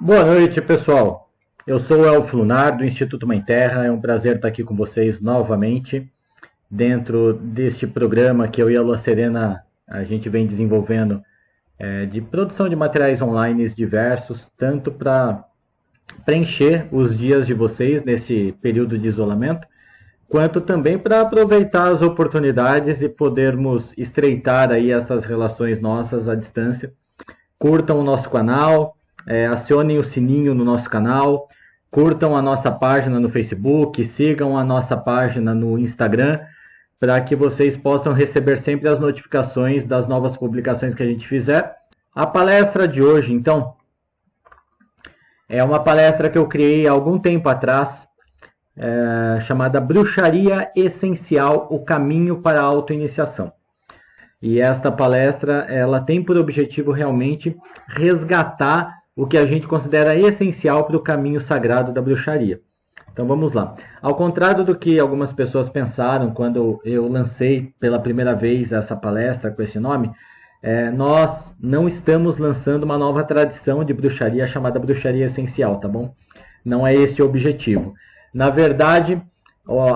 Boa noite, pessoal. Eu sou o Elfo Lunar, do Instituto Mãe Terra. É um prazer estar aqui com vocês novamente, dentro deste programa que eu e a Lua Serena a gente vem desenvolvendo de produção de materiais online diversos, tanto para preencher os dias de vocês neste período de isolamento, quanto também para aproveitar as oportunidades e podermos estreitar aí essas relações nossas à distância. Curtam o nosso canal, acionem o sininho no nosso canal, curtam a nossa página no Facebook, sigam a nossa página no Instagram, para que vocês possam receber sempre as notificações das novas publicações que a gente fizer. A palestra de hoje, então, é uma palestra que eu criei há algum tempo atrás, chamada Bruxaria Essencial, o caminho para a autoiniciação. E esta palestra, ela tem por objetivo realmente resgatar o que a gente considera essencial para o caminho sagrado da bruxaria. Então vamos lá. Ao contrário do que algumas pessoas pensaram quando eu lancei pela primeira vez essa palestra com esse nome, nós não estamos lançando uma nova tradição de bruxaria chamada Bruxaria Essencial, tá bom? Não é este o objetivo. Na verdade,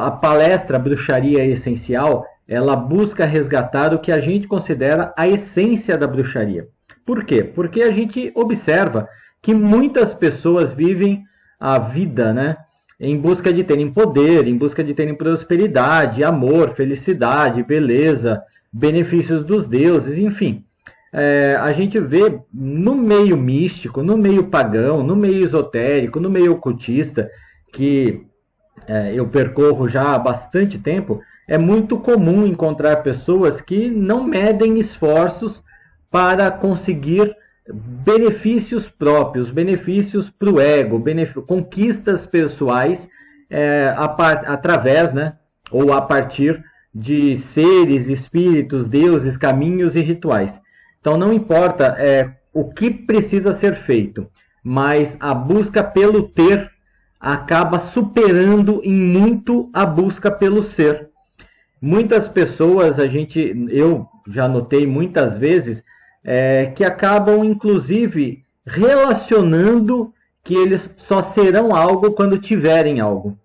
a palestra Bruxaria Essencial, ela busca resgatar o que a gente considera a essência da bruxaria. Por quê? Porque a gente observa que muitas pessoas vivem a vida, né, em busca de terem poder, em busca de terem prosperidade, amor, felicidade, beleza, benefícios dos deuses, enfim. A gente vê no meio místico, no meio pagão, no meio esotérico, no meio ocultista, que eu percorro já há bastante tempo, é muito comum encontrar pessoas que não medem esforços para conseguir benefícios próprios, benefícios para o ego, conquistas pessoais através, né, ou a partir de seres, espíritos, deuses, caminhos e rituais. Então não importa o que precisa ser feito, mas a busca pelo ter acaba superando em muito a busca pelo ser. Muitas pessoas, eu já notei muitas vezes, que acabam, inclusive, relacionando que eles só serão algo quando tiverem algo.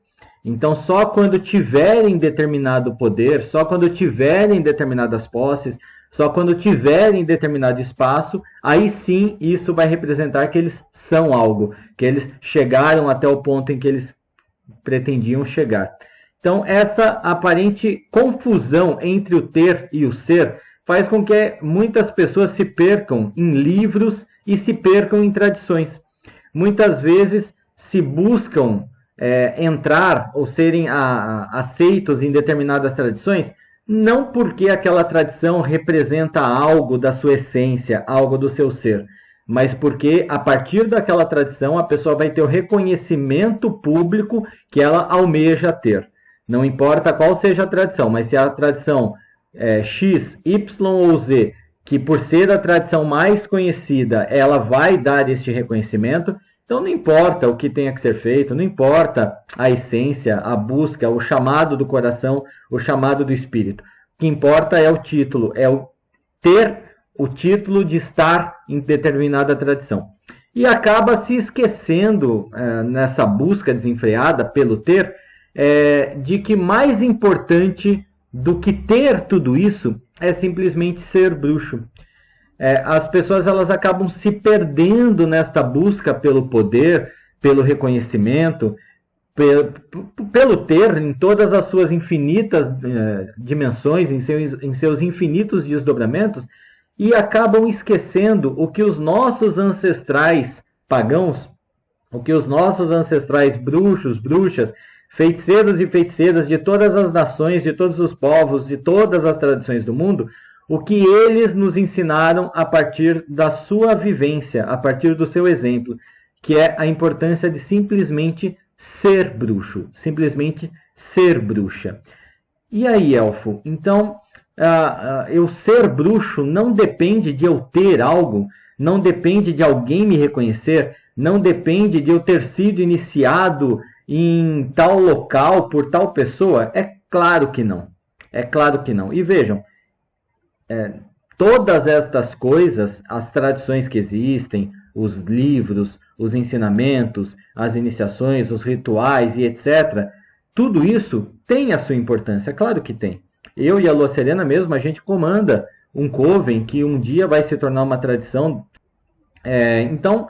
Então, só quando tiverem determinado poder, só quando tiverem determinadas posses, só quando tiverem determinado espaço, aí sim isso vai representar que eles são algo, que eles chegaram até o ponto em que eles pretendiam chegar. Então, essa aparente confusão entre o ter e o ser faz com que muitas pessoas se percam em livros e se percam em tradições. Muitas vezes se buscam entrar ou serem aceitos em determinadas tradições, não porque aquela tradição representa algo da sua essência, algo do seu ser, mas porque a partir daquela tradição a pessoa vai ter o reconhecimento público que ela almeja ter. Não importa qual seja a tradição, mas se a tradição X, Y ou Z, que por ser a tradição mais conhecida, ela vai dar este reconhecimento, então não importa o que tenha que ser feito, não importa a essência, a busca, o chamado do coração, o chamado do espírito. O que importa é o título, ter o título de estar em determinada tradição. E acaba se esquecendo, nessa busca desenfreada pelo ter, de que mais importante do que ter tudo isso é simplesmente ser bruxo. As pessoas elas acabam se perdendo nesta busca pelo poder, pelo reconhecimento, pelo ter em todas as suas infinitas dimensões, em seus infinitos desdobramentos, e acabam esquecendo o que os nossos ancestrais pagãos, o que os nossos ancestrais bruxos, bruxas, feiticeiros e feiticeiras de todas as nações, de todos os povos, de todas as tradições do mundo, o que eles nos ensinaram a partir da sua vivência, a partir do seu exemplo, que é a importância de simplesmente ser bruxo, simplesmente ser bruxa. E aí, Elfo? Então, eu ser bruxo não depende de eu ter algo, não depende de alguém me reconhecer, não depende de eu ter sido iniciado em tal local por tal pessoa? É claro que não. É claro que não. E vejam, todas estas coisas, as tradições que existem, os livros, os ensinamentos, as iniciações, os rituais e etc., tudo isso tem a sua importância, claro que tem. Eu e a Lua Serena mesmo, a gente comanda um coven que um dia vai se tornar uma tradição. Então,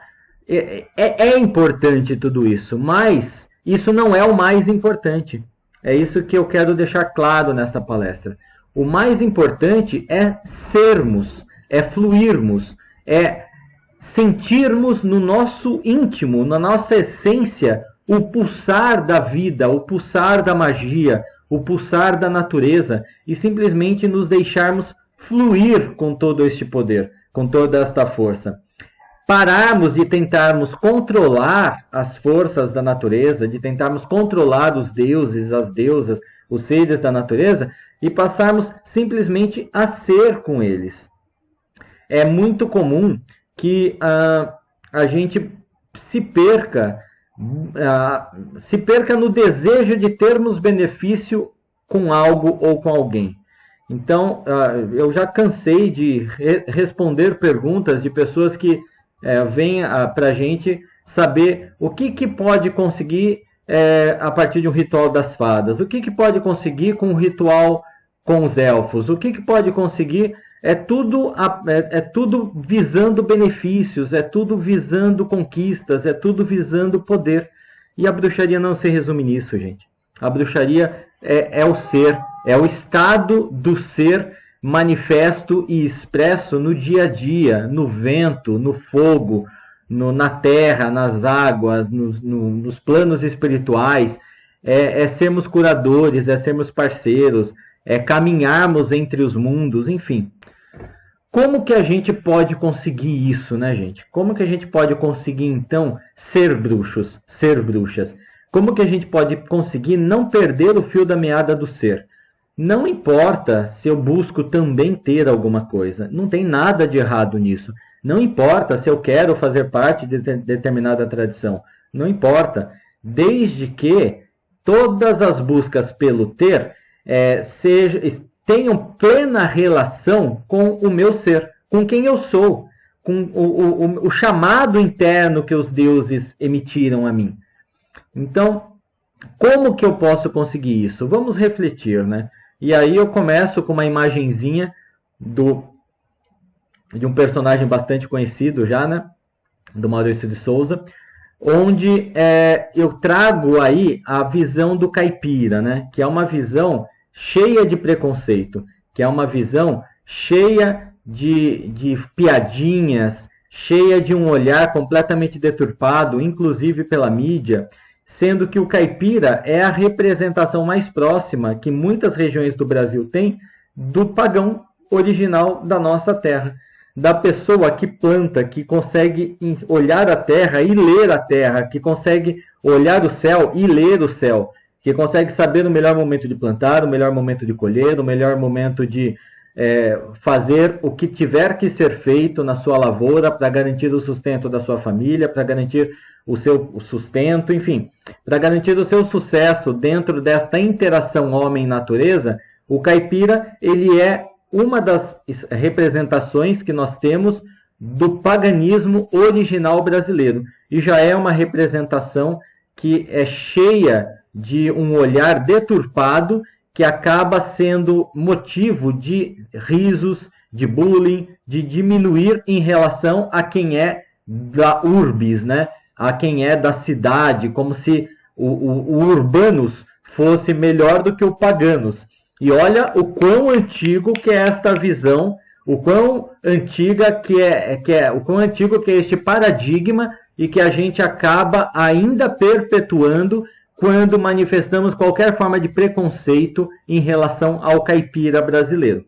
é importante tudo isso, mas isso não é o mais importante. É isso que eu quero deixar claro nesta palestra. O mais importante é sermos, é fluirmos, é sentirmos no nosso íntimo, na nossa essência, o pulsar da vida, o pulsar da magia, o pulsar da natureza, e simplesmente nos deixarmos fluir com todo este poder, com toda esta força. Pararmos de tentarmos controlar as forças da natureza, de tentarmos controlar os deuses, as deusas, os seres da natureza, e passarmos simplesmente a ser com eles. É muito comum que a gente se perca no desejo de termos benefício com algo ou com alguém. Então, eu já cansei de responder perguntas de pessoas que vêm para a gente saber o que pode conseguir a partir de um ritual das fadas, o que pode conseguir com o ritual com os elfos, o que pode conseguir. É tudo visando benefícios, é tudo visando conquistas, é tudo visando poder. E a bruxaria não se resume nisso, gente. A bruxaria é o ser, é o estado do ser manifesto e expresso no dia a dia, no vento, no fogo, na terra, nas águas, nos planos espirituais. É sermos curadores, é sermos parceiros, é caminharmos entre os mundos, enfim. Como que a gente pode conseguir isso, né, gente? Como que a gente pode conseguir, então, ser bruxos, ser bruxas? Como que a gente pode conseguir não perder o fio da meada do ser? Não importa se eu busco também ter alguma coisa. Não tem nada de errado nisso. Não importa se eu quero fazer parte de determinada tradição. Não importa. Desde que todas as buscas pelo ter tenham plena relação com o meu ser, com quem eu sou, com o chamado interno que os deuses emitiram a mim. Então, como que eu posso conseguir isso? Vamos refletir, né? E aí eu começo com uma imagenzinha de um personagem bastante conhecido já, né? Do Maurício de Souza, onde eu trago aí a visão do caipira, né? Que é uma visão cheia de preconceito, que é uma visão cheia de piadinhas, cheia de um olhar completamente deturpado, inclusive pela mídia, sendo que o caipira é a representação mais próxima que muitas regiões do Brasil têm do pagão original da nossa terra, da pessoa que planta, que consegue olhar a terra e ler a terra, que consegue olhar o céu e ler o céu, que consegue saber o melhor momento de plantar, o melhor momento de colher, o melhor momento de fazer o que tiver que ser feito na sua lavoura para garantir o sustento da sua família, para garantir o seu sustento, enfim, para garantir o seu sucesso dentro desta interação homem-natureza. O caipira, ele é uma das representações que nós temos do paganismo original brasileiro, e já é uma representação que é cheia de um olhar deturpado que acaba sendo motivo de risos, de bullying, de diminuir em relação a quem é da urbis, né? A quem é da cidade, como se o urbanos fosse melhor do que o paganos. E olha o quão antigo que é esta visão, o quão antiga o quão antigo que é este paradigma e que a gente acaba ainda perpetuando quando manifestamos qualquer forma de preconceito em relação ao caipira brasileiro.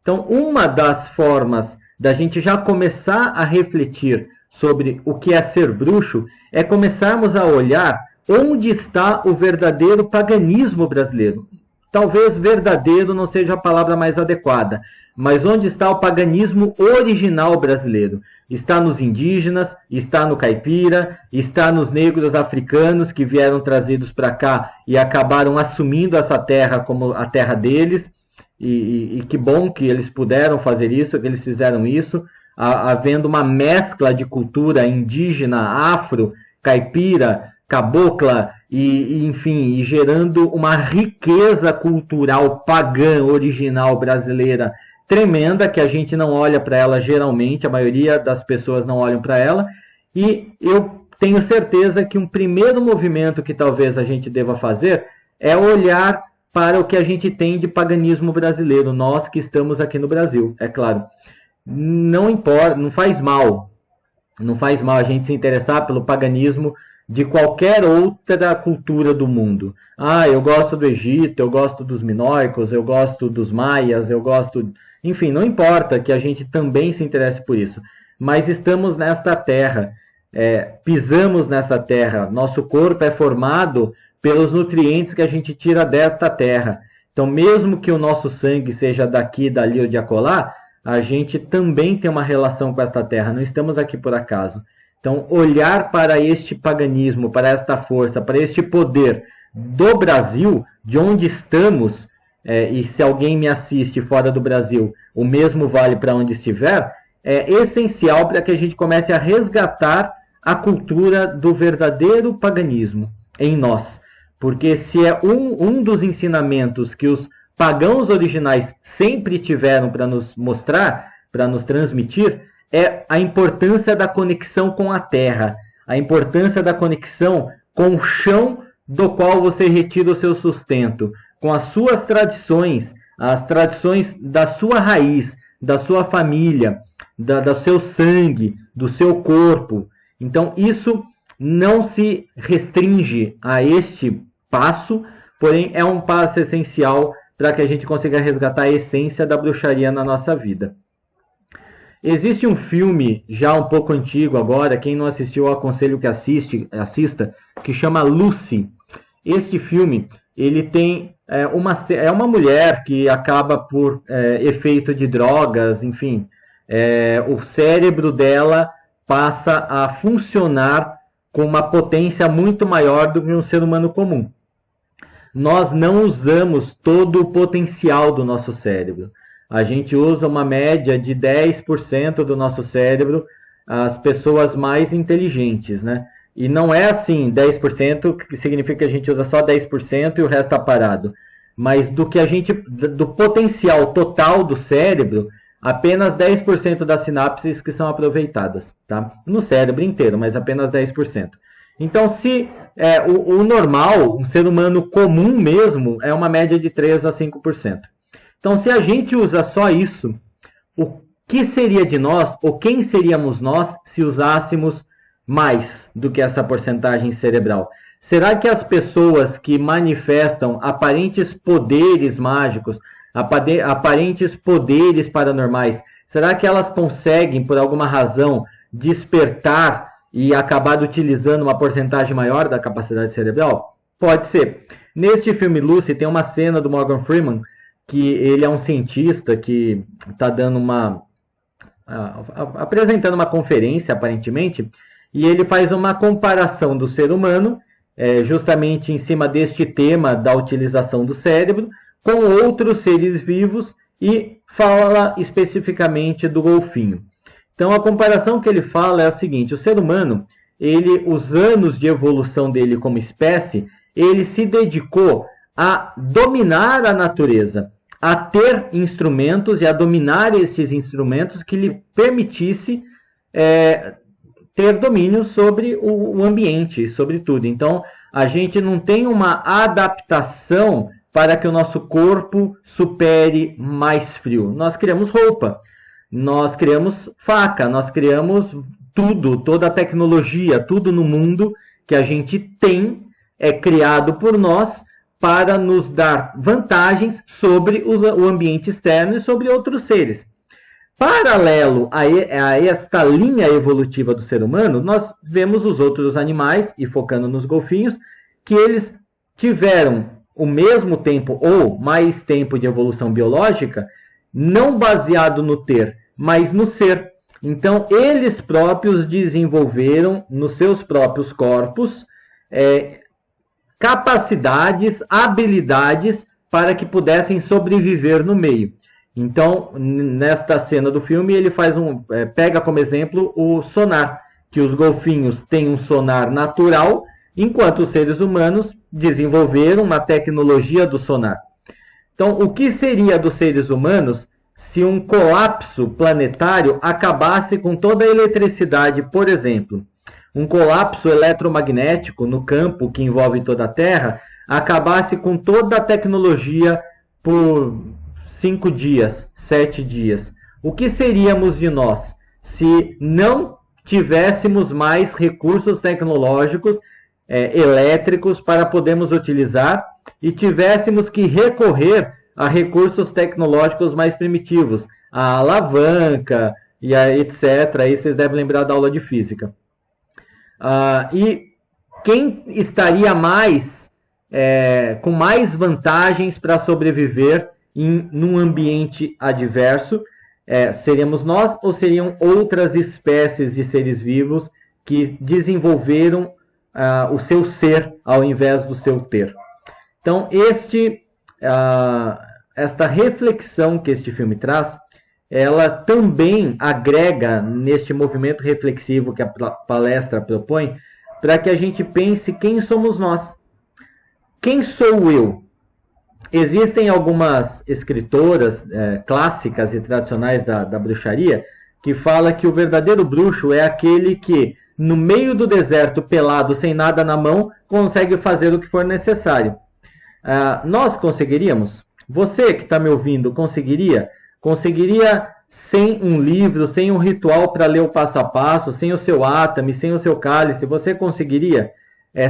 Então, uma das formas da gente já começar a refletir sobre o que é ser bruxo é começarmos a olhar onde está o verdadeiro paganismo brasileiro. Talvez verdadeiro não seja a palavra mais adequada, mas onde está o paganismo original brasileiro? Está nos indígenas, está no caipira, está nos negros africanos que vieram trazidos para cá e acabaram assumindo essa terra como a terra deles. E que bom que eles puderam fazer isso, que eles fizeram isso. havendo uma mescla de cultura indígena, afro, caipira, cabocla, enfim, e gerando uma riqueza cultural pagã original brasileira tremenda, que a gente não olha para ela geralmente, a maioria das pessoas não olham para ela, e eu tenho certeza que um primeiro movimento que talvez a gente deva fazer é olhar para o que a gente tem de paganismo brasileiro, nós que estamos aqui no Brasil, é claro. Não importa, não faz mal a gente se interessar pelo paganismo de qualquer outra cultura do mundo. Eu gosto do Egito, eu gosto dos minoicos, eu gosto dos maias, eu gosto... Enfim, não importa que a gente também se interesse por isso. Mas estamos nesta terra, pisamos nessa terra, nosso corpo é formado pelos nutrientes que a gente tira desta terra. Então, mesmo que o nosso sangue seja daqui, dali ou de acolá, a gente também tem uma relação com esta terra, não estamos aqui por acaso. Então, olhar para este paganismo, para esta força, para este poder do Brasil, de onde estamos, e se alguém me assiste fora do Brasil, o mesmo vale para onde estiver, é essencial para que a gente comece a resgatar a cultura do verdadeiro paganismo em nós. Porque se é um dos ensinamentos que os pagãos originais sempre tiveram para nos mostrar, para nos transmitir, é a importância da conexão com a terra, a importância da conexão com o chão do qual você retira o seu sustento, com as suas tradições, as tradições da sua raiz, da sua família, do seu sangue, do seu corpo. Então, isso não se restringe a este passo, porém é um passo essencial para que a gente consiga resgatar a essência da bruxaria na nossa vida. Existe um filme, já um pouco antigo agora, quem não assistiu eu aconselho que assista, que chama Lucy. Este filme, ele tem uma mulher que acaba por efeito de drogas, enfim, o cérebro dela passa a funcionar com uma potência muito maior do que um ser humano comum. Nós não usamos todo o potencial do nosso cérebro. A gente usa uma média de 10% do nosso cérebro, as pessoas mais inteligentes, né? E não é assim, 10%, que significa que a gente usa só 10% e o resto está parado. Mas do potencial total do cérebro, apenas 10% das sinapses que são aproveitadas, tá? No cérebro inteiro, mas apenas 10%. Então, se o normal, um ser humano comum mesmo, é uma média de 3 a 5%. Então, se a gente usa só isso, o que seria de nós, ou quem seríamos nós, se usássemos mais do que essa porcentagem cerebral? Será que as pessoas que manifestam aparentes poderes mágicos, aparentes poderes paranormais, será que elas conseguem, por alguma razão, despertar e acabar utilizando uma porcentagem maior da capacidade cerebral? Pode ser. Neste filme Lucy tem uma cena do Morgan Freeman, que ele é um cientista que está dando apresentando uma conferência, aparentemente, e ele faz uma comparação do ser humano, justamente em cima deste tema da utilização do cérebro, com outros seres vivos e fala especificamente do golfinho. Então, a comparação que ele fala é a seguinte: o ser humano, os anos de evolução dele como espécie, ele se dedicou a dominar a natureza, a ter instrumentos e a dominar esses instrumentos que lhe permitisse ter domínio sobre o ambiente, sobre tudo. Então, a gente não tem uma adaptação para que o nosso corpo supere mais frio. Nós criamos roupa, nós criamos faca, nós criamos tudo, toda a tecnologia, tudo no mundo que a gente tem é criado por nós para nos dar vantagens sobre o ambiente externo e sobre outros seres. Paralelo a esta linha evolutiva do ser humano, nós vemos os outros animais, e focando nos golfinhos, que eles tiveram o mesmo tempo ou mais tempo de evolução biológica, não baseado no ter, mas no ser. Então, eles próprios desenvolveram nos seus próprios corpos capacidades, habilidades para que pudessem sobreviver no meio. Então, nesta cena do filme, ele pega como exemplo o sonar, que os golfinhos têm um sonar natural, enquanto os seres humanos desenvolveram uma tecnologia do sonar. Então, o que seria dos seres humanos se um colapso planetário acabasse com toda a eletricidade, por exemplo? Um colapso eletromagnético no campo que envolve toda a Terra acabasse com toda a tecnologia por 5 dias, 7 dias. O que seríamos de nós se não tivéssemos mais recursos tecnológicos elétricos para podermos utilizar e tivéssemos que recorrer a recursos tecnológicos mais primitivos, a alavanca e etc. Aí vocês devem lembrar da aula de física. E quem estaria com mais vantagens para sobreviver num ambiente adverso? Seríamos nós ou seriam outras espécies de seres vivos que desenvolveram o seu ser ao invés do seu ter? Então, esta reflexão que este filme traz, ela também agrega neste movimento reflexivo que a palestra propõe, para que a gente pense quem somos nós. Quem sou eu? Existem algumas escritoras clássicas e tradicionais da bruxaria que falam que o verdadeiro bruxo é aquele que, no meio do deserto, pelado, sem nada na mão, consegue fazer o que for necessário. Nós conseguiríamos? Você que está me ouvindo, conseguiria? Conseguiria sem um livro, sem um ritual para ler o passo a passo, sem o seu átame, sem o seu cálice? Você conseguiria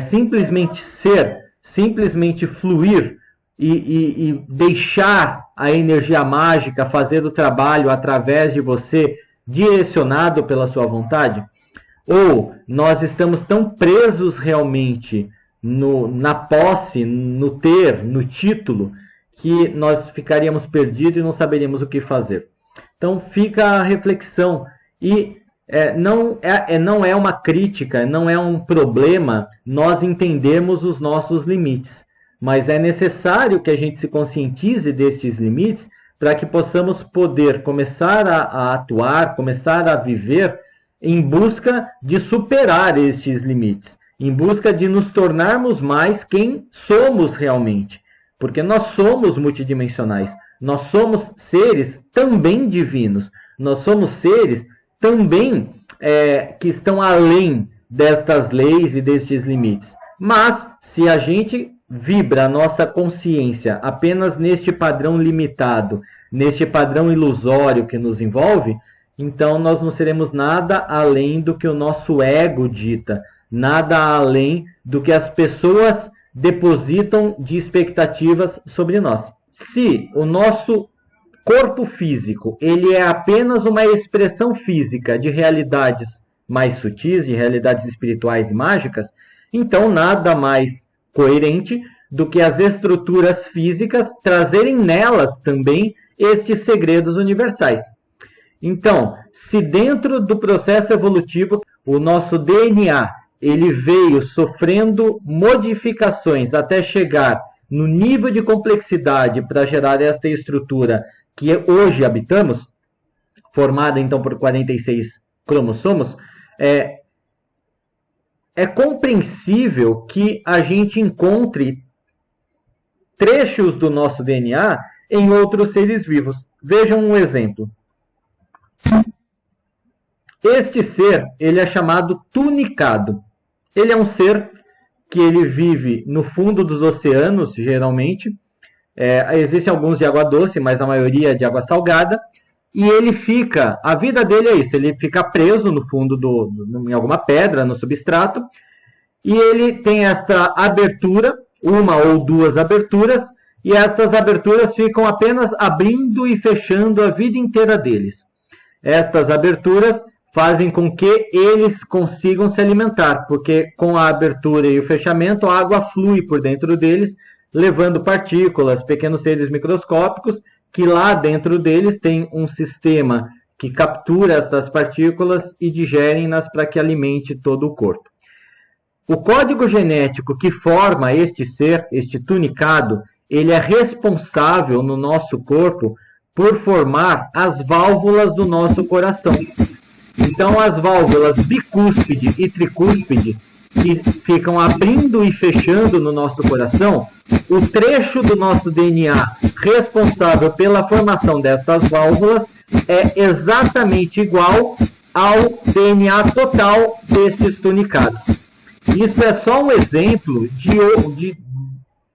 simplesmente ser, simplesmente fluir e deixar a energia mágica fazer o trabalho através de você, direcionado pela sua vontade? Ou nós estamos tão presos realmente na posse, no ter, no título, que nós ficaríamos perdidos e não saberíamos o que fazer? Então fica a reflexão. E não é uma crítica, não é um problema nós entendermos os nossos limites, mas é necessário que a gente se conscientize destes limites para que possamos poder começar a atuar, começar a viver em busca de superar estes limites, em busca de nos tornarmos mais quem somos realmente. Porque nós somos multidimensionais, nós somos seres também divinos, nós somos seres também que estão além destas leis e destes limites. Mas, se a gente vibra a nossa consciência apenas neste padrão limitado, neste padrão ilusório que nos envolve, então nós não seremos nada além do que o nosso ego dita, nada além do que as pessoas depositam de expectativas sobre nós. Se o nosso corpo físico ele é apenas uma expressão física de realidades mais sutis, de realidades espirituais e mágicas, então nada mais coerente do que as estruturas físicas trazerem nelas também estes segredos universais. Então, se dentro do processo evolutivo o nosso DNA ele veio sofrendo modificações até chegar no nível de complexidade para gerar esta estrutura que hoje habitamos, formada então por 46 cromossomos, é compreensível que a gente encontre trechos do nosso DNA em outros seres vivos. Vejam um exemplo. Este ser, ele é chamado tunicado. Ele é um ser que ele vive no fundo dos oceanos, geralmente. Existem alguns de água doce, mas a maioria é de água salgada. E ele a vida dele é isso, ele fica preso no fundo, em alguma pedra, no substrato. E ele tem esta abertura, uma ou duas aberturas, e estas aberturas ficam apenas abrindo e fechando a vida inteira deles. Estas aberturas fazem com que eles consigam se alimentar, porque com a abertura e o fechamento, a água flui por dentro deles, levando partículas, pequenos seres microscópicos, que lá dentro deles tem um sistema que captura estas partículas e digerem-nas para que alimente todo o corpo. O código genético que forma este ser, este tunicado, ele é responsável no nosso corpo por formar as válvulas do nosso coração. Então, as válvulas bicúspide e tricúspide, que ficam abrindo e fechando no nosso coração, o trecho do nosso DNA responsável pela formação destas válvulas é exatamente igual ao DNA total destes tunicados. Isso é só um exemplo de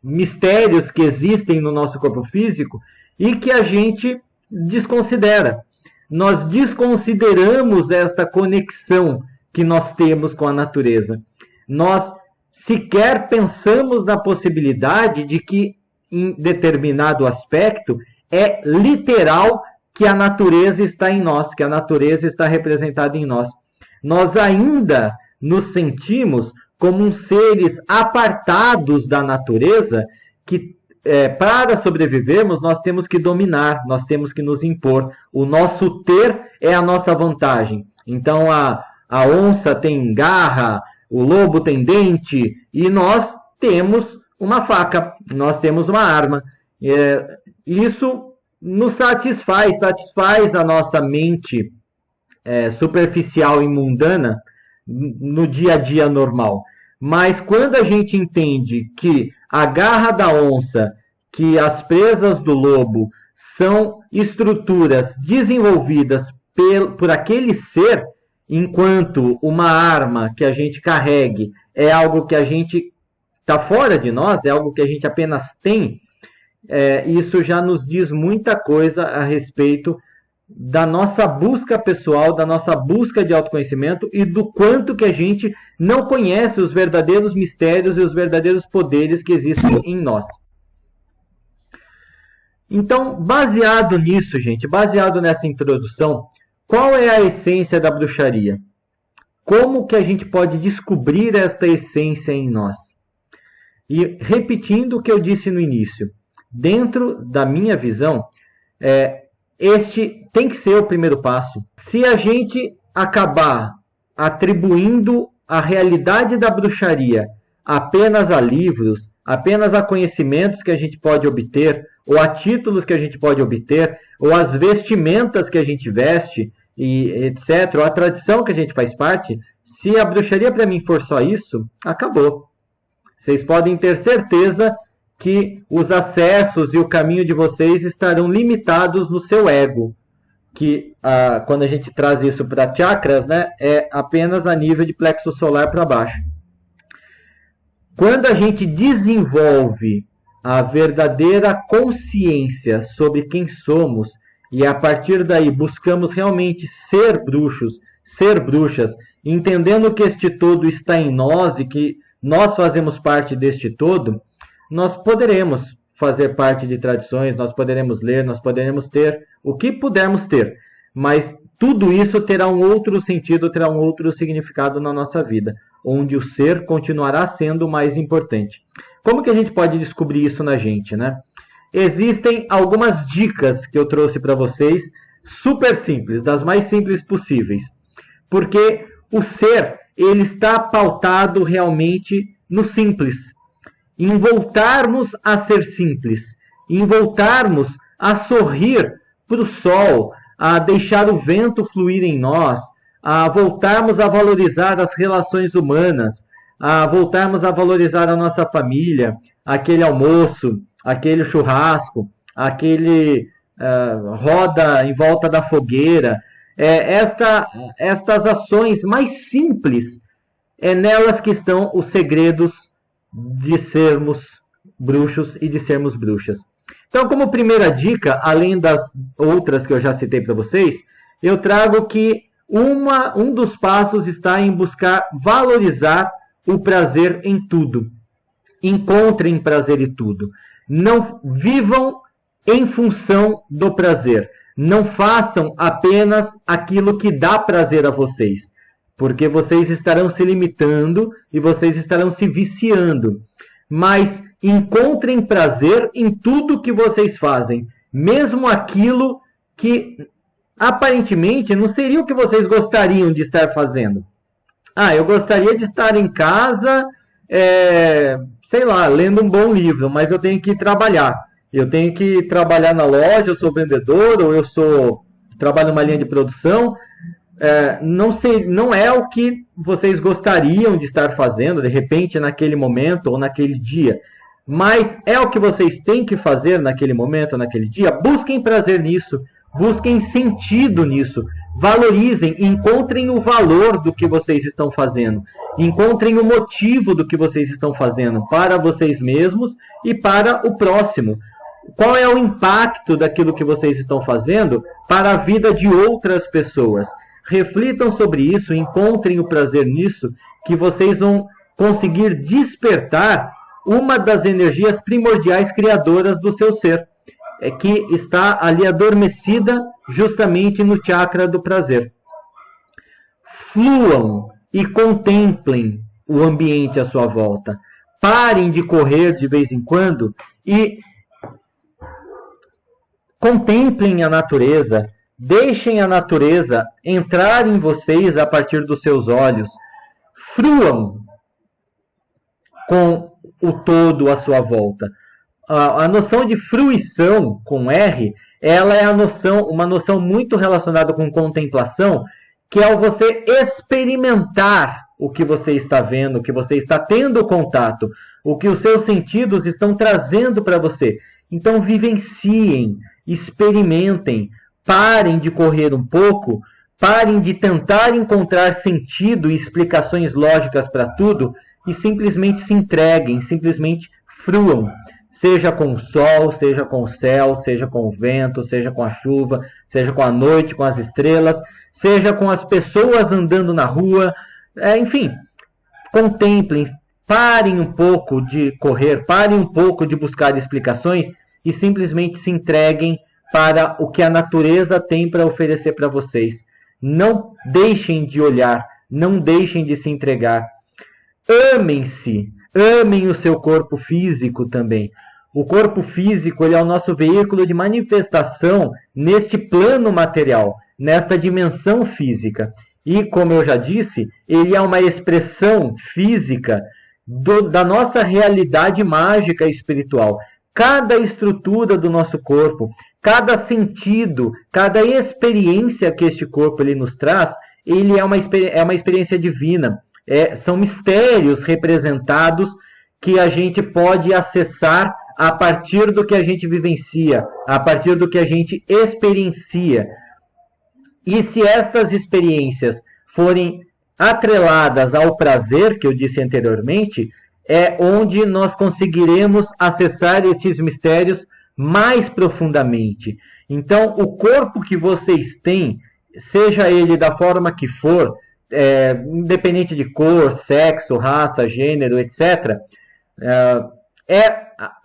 mistérios que existem no nosso corpo físico e que a gente desconsidera. Nós desconsideramos esta conexão que nós temos com a natureza. Nós sequer pensamos na possibilidade de que, em determinado aspecto, é literal que a natureza está em nós, que a natureza está representada em nós. Nós ainda nos sentimos como seres apartados da natureza, que para sobrevivermos nós temos que dominar, nós temos que nos impor. O nosso ter é a nossa vantagem. Então a onça tem garra, o lobo tem dente, e nós temos uma faca, nós temos uma arma. Isso nos satisfaz a nossa mente superficial e mundana no dia a dia normal. Mas quando a gente entende que a garra da onça, que as presas do lobo são estruturas desenvolvidas por aquele ser, enquanto uma arma que a gente carregue é algo que a gente está fora de nós, é algo que a gente apenas tem, isso já nos diz muita coisa a respeito da nossa busca pessoal, da nossa busca de autoconhecimento e do quanto que a gente não conhece os verdadeiros mistérios e os verdadeiros poderes que existem em nós. Então, baseado nisso, gente, baseado nessa introdução, qual é a essência da bruxaria? Como que a gente pode descobrir esta essência em nós? E repetindo o que eu disse no início, dentro da minha visão, este tem que ser o primeiro passo. Se a gente acabar atribuindo a realidade da bruxaria apenas a livros, apenas a conhecimentos que a gente pode obter, ou a títulos que a gente pode obter, ou as vestimentas que a gente veste, e etc., ou a tradição que a gente faz parte, se a bruxaria para mim for só isso, acabou. Vocês podem ter certeza que os acessos e o caminho de vocês estarão limitados no seu ego, que quando a gente traz isso para chakras, né, é apenas a nível de plexo solar para baixo. Quando a gente desenvolve a verdadeira consciência sobre quem somos, e a partir daí buscamos realmente ser bruxos, ser bruxas, entendendo que este todo está em nós e que nós fazemos parte deste todo, nós poderemos fazer parte de tradições, nós poderemos ler, nós poderemos ter o que pudermos ter, mas tudo isso terá um outro sentido, terá um outro significado na nossa vida, onde o ser continuará sendo o mais importante. Como que a gente pode descobrir isso na gente, né? Existem algumas dicas que eu trouxe para vocês, super simples, das mais simples possíveis, porque o ser, ele está pautado realmente no simples, em voltarmos a ser simples, em voltarmos a sorrir para o sol, a deixar o vento fluir em nós, a voltarmos a valorizar as relações humanas, a voltarmos a valorizar a nossa família, aquele almoço, aquele churrasco, aquele roda em volta da fogueira. Estas ações mais simples, é nelas que estão os segredos de sermos bruxos e de sermos bruxas. Então, como primeira dica, além das outras que eu já citei para vocês, eu trago que um dos passos está em buscar valorizar o prazer em tudo. Encontrem prazer em tudo. Não vivam em função do prazer. Não façam apenas aquilo que dá prazer a vocês, porque vocês estarão se limitando e vocês estarão se viciando. Mas encontrem prazer em tudo que vocês fazem, mesmo aquilo que aparentemente não seria o que vocês gostariam de estar fazendo. Eu gostaria de estar em casa, sei lá, lendo um bom livro, mas eu tenho que trabalhar. eu tenho que trabalhar na loja, eu sou vendedor, ou trabalho numa linha de produção. Não é o que vocês gostariam de estar fazendo, de repente, naquele momento ou naquele dia. Mas é o que vocês têm que fazer naquele momento, naquele dia. Busquem prazer nisso, busquem sentido nisso, valorizem, encontrem o valor do que vocês estão fazendo, encontrem o motivo do que vocês estão fazendo para vocês mesmos e para o próximo. Qual é o impacto daquilo que vocês estão fazendo para a vida de outras pessoas? Reflitam sobre isso, encontrem o prazer nisso, que vocês vão conseguir despertar uma das energias primordiais criadoras do seu ser, que está ali adormecida justamente no chakra do prazer. Fluam e contemplem o ambiente à sua volta. Parem de correr de vez em quando e contemplem a natureza. Deixem a natureza entrar em vocês a partir dos seus olhos. Fruam com o todo à sua volta. A noção de fruição, com R, ela é uma noção muito relacionada com contemplação, que é você experimentar o que você está vendo, o que você está tendo contato, o que os seus sentidos estão trazendo para você. Então, vivenciem, experimentem, parem de correr um pouco, parem de tentar encontrar sentido e explicações lógicas para tudo e simplesmente se entreguem, simplesmente fruam. Seja com o sol, seja com o céu, seja com o vento, seja com a chuva, seja com a noite, com as estrelas, seja com as pessoas andando na rua, enfim, contemplem, parem um pouco de correr, parem um pouco de buscar explicações e simplesmente se entreguem para o que a natureza tem para oferecer para vocês. Não deixem de olhar, não deixem de se entregar. Amem-se, amem o seu corpo físico também. O corpo físico ele é o nosso veículo de manifestação neste plano material, nesta dimensão física. E, como eu já disse, ele é uma expressão física da nossa realidade mágica espiritual. Cada estrutura do nosso corpo, cada sentido, cada experiência que este corpo ele nos traz, ele é uma experiência divina. São mistérios representados que a gente pode acessar a partir do que a gente vivencia, a partir do que a gente experiencia. E se estas experiências forem atreladas ao prazer, que eu disse anteriormente, é onde nós conseguiremos acessar esses mistérios mais profundamente. Então, o corpo que vocês têm, seja ele da forma que for, independente de cor, sexo, raça, gênero, etc.,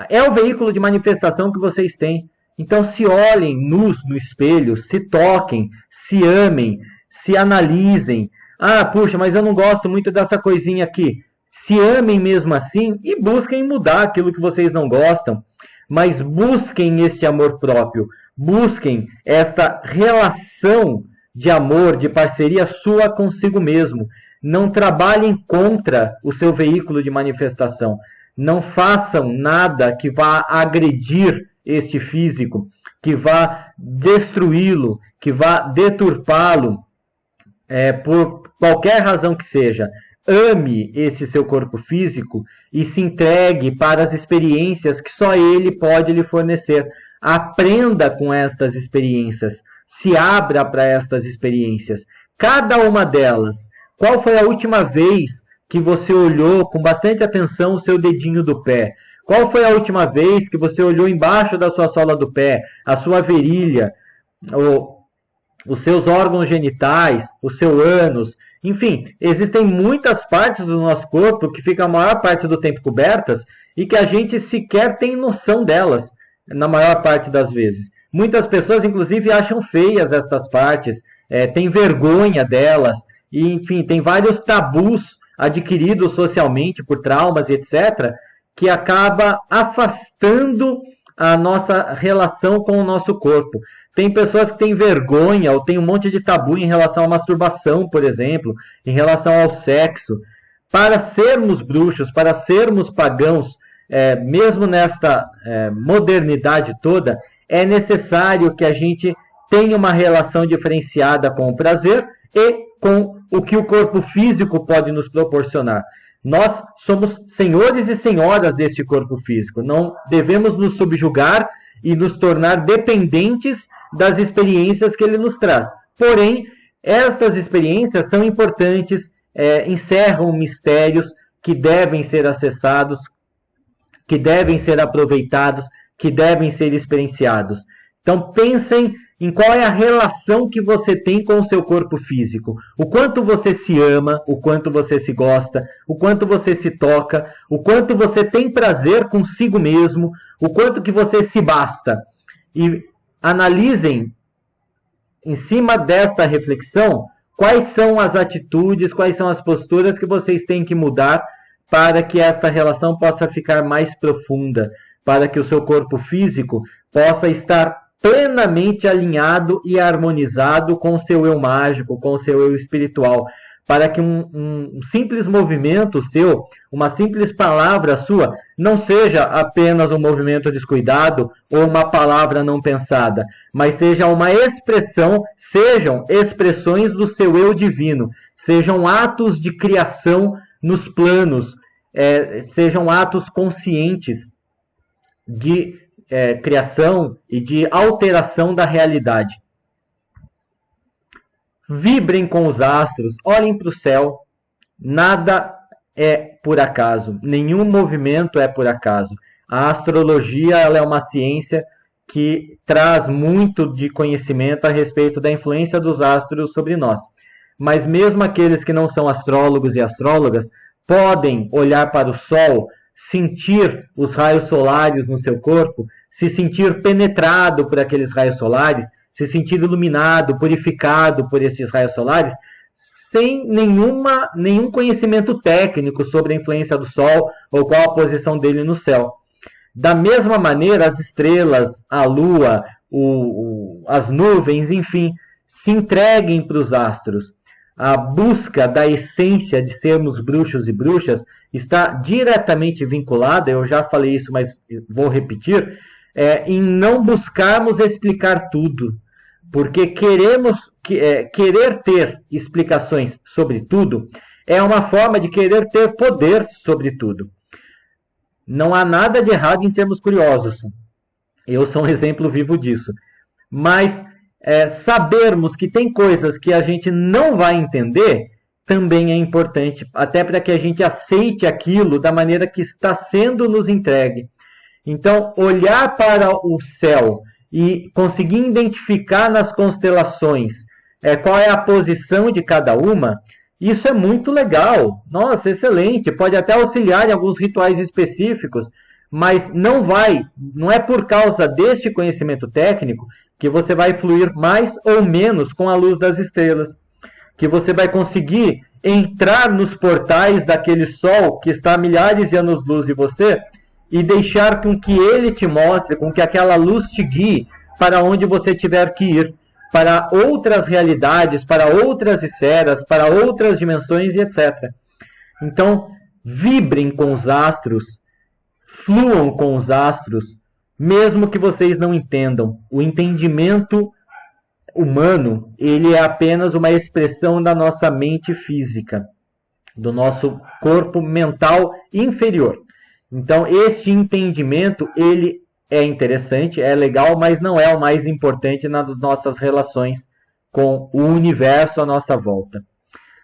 é o veículo de manifestação que vocês têm. Então, se olhem nus no espelho, se toquem, se amem, se analisem. Ah, puxa, mas eu não gosto muito dessa coisinha aqui. Se amem mesmo assim e busquem mudar aquilo que vocês não gostam. Mas busquem este amor próprio. Busquem esta relação de amor, de parceria sua consigo mesmo. Não trabalhem contra o seu veículo de manifestação. Não façam nada que vá agredir este físico, que vá destruí-lo, que vá deturpá-lo, por qualquer razão que seja. Ame esse seu corpo físico e se entregue para as experiências que só ele pode lhe fornecer. Aprenda com estas experiências, se abra para estas experiências. Cada uma delas. Qual foi a última vez que você olhou com bastante atenção o seu dedinho do pé? Qual foi a última vez que você olhou embaixo da sua sola do pé, a sua virilha, os seus órgãos genitais, o seu ânus? Enfim, existem muitas partes do nosso corpo que ficam a maior parte do tempo cobertas e que a gente sequer tem noção delas, na maior parte das vezes. Muitas pessoas, inclusive, acham feias estas partes, têm vergonha delas, e, enfim, tem vários tabus adquiridos socialmente por traumas e etc., que acaba afastando a nossa relação com o nosso corpo. Tem pessoas que têm vergonha ou têm um monte de tabu em relação à masturbação, por exemplo, em relação ao sexo. Para sermos bruxos, para sermos pagãos, mesmo nesta modernidade toda, é necessário que a gente tenha uma relação diferenciada com o prazer e com o que o corpo físico pode nos proporcionar. Nós somos senhores e senhoras deste corpo físico. Não devemos nos subjugar e nos tornar dependentes das experiências que ele nos traz. Porém, estas experiências são importantes, encerram mistérios que devem ser acessados, que devem ser aproveitados, que devem ser experienciados. Então pensem em qual é a relação que você tem com o seu corpo físico. O quanto você se ama, o quanto você se gosta, o quanto você se toca, o quanto você tem prazer consigo mesmo, o quanto que você se basta. E analisem, em cima desta reflexão, quais são as atitudes, quais são as posturas que vocês têm que mudar para que esta relação possa ficar mais profunda, para que o seu corpo físico possa estar plenamente alinhado e harmonizado com o seu eu mágico, com o seu eu espiritual, para que um simples movimento seu, uma simples palavra sua, não seja apenas um movimento descuidado ou uma palavra não pensada, mas seja uma expressão, sejam expressões do seu eu divino, sejam atos de criação nos planos, sejam atos conscientes de criação e de alteração da realidade. Vibrem com os astros, olhem para o céu. Nada é por acaso, nenhum movimento é por acaso. A astrologia ela é uma ciência que traz muito de conhecimento a respeito da influência dos astros sobre nós. Mas mesmo aqueles que não são astrólogos e astrólogas podem olhar para o Sol, sentir os raios solares no seu corpo, se sentir penetrado por aqueles raios solares, se sentir iluminado, purificado por esses raios solares, sem nenhum conhecimento técnico sobre a influência do Sol ou qual a posição dele no céu. Da mesma maneira, as estrelas, a Lua, as nuvens, enfim, se entreguem para os astros. A busca da essência de sermos bruxos e bruxas está diretamente vinculada, eu já falei isso, mas vou repetir, em não buscarmos explicar tudo. Porque querer ter explicações sobre tudo é uma forma de querer ter poder sobre tudo. Não há nada de errado em sermos curiosos. Eu sou um exemplo vivo disso. Mas sabermos que tem coisas que a gente não vai entender também é importante, até para que a gente aceite aquilo da maneira que está sendo nos entregue. Então, olhar para o céu e conseguir identificar nas constelações qual é a posição de cada uma, isso é muito legal. Nossa, excelente. Pode até auxiliar em alguns rituais específicos, mas não é por causa deste conhecimento técnico que você vai fluir mais ou menos com a luz das estrelas, que você vai conseguir entrar nos portais daquele sol que está a milhares de anos-luz de você e deixar com que ele te mostre, com que aquela luz te guie para onde você tiver que ir, para outras realidades, para outras esferas, para outras dimensões e etc. Então, vibrem com os astros, fluam com os astros, mesmo que vocês não entendam. O entendimento humano, ele é apenas uma expressão da nossa mente física, do nosso corpo mental inferior. Então, este entendimento, ele é interessante, é legal, mas não é o mais importante nas nossas relações com o universo à nossa volta.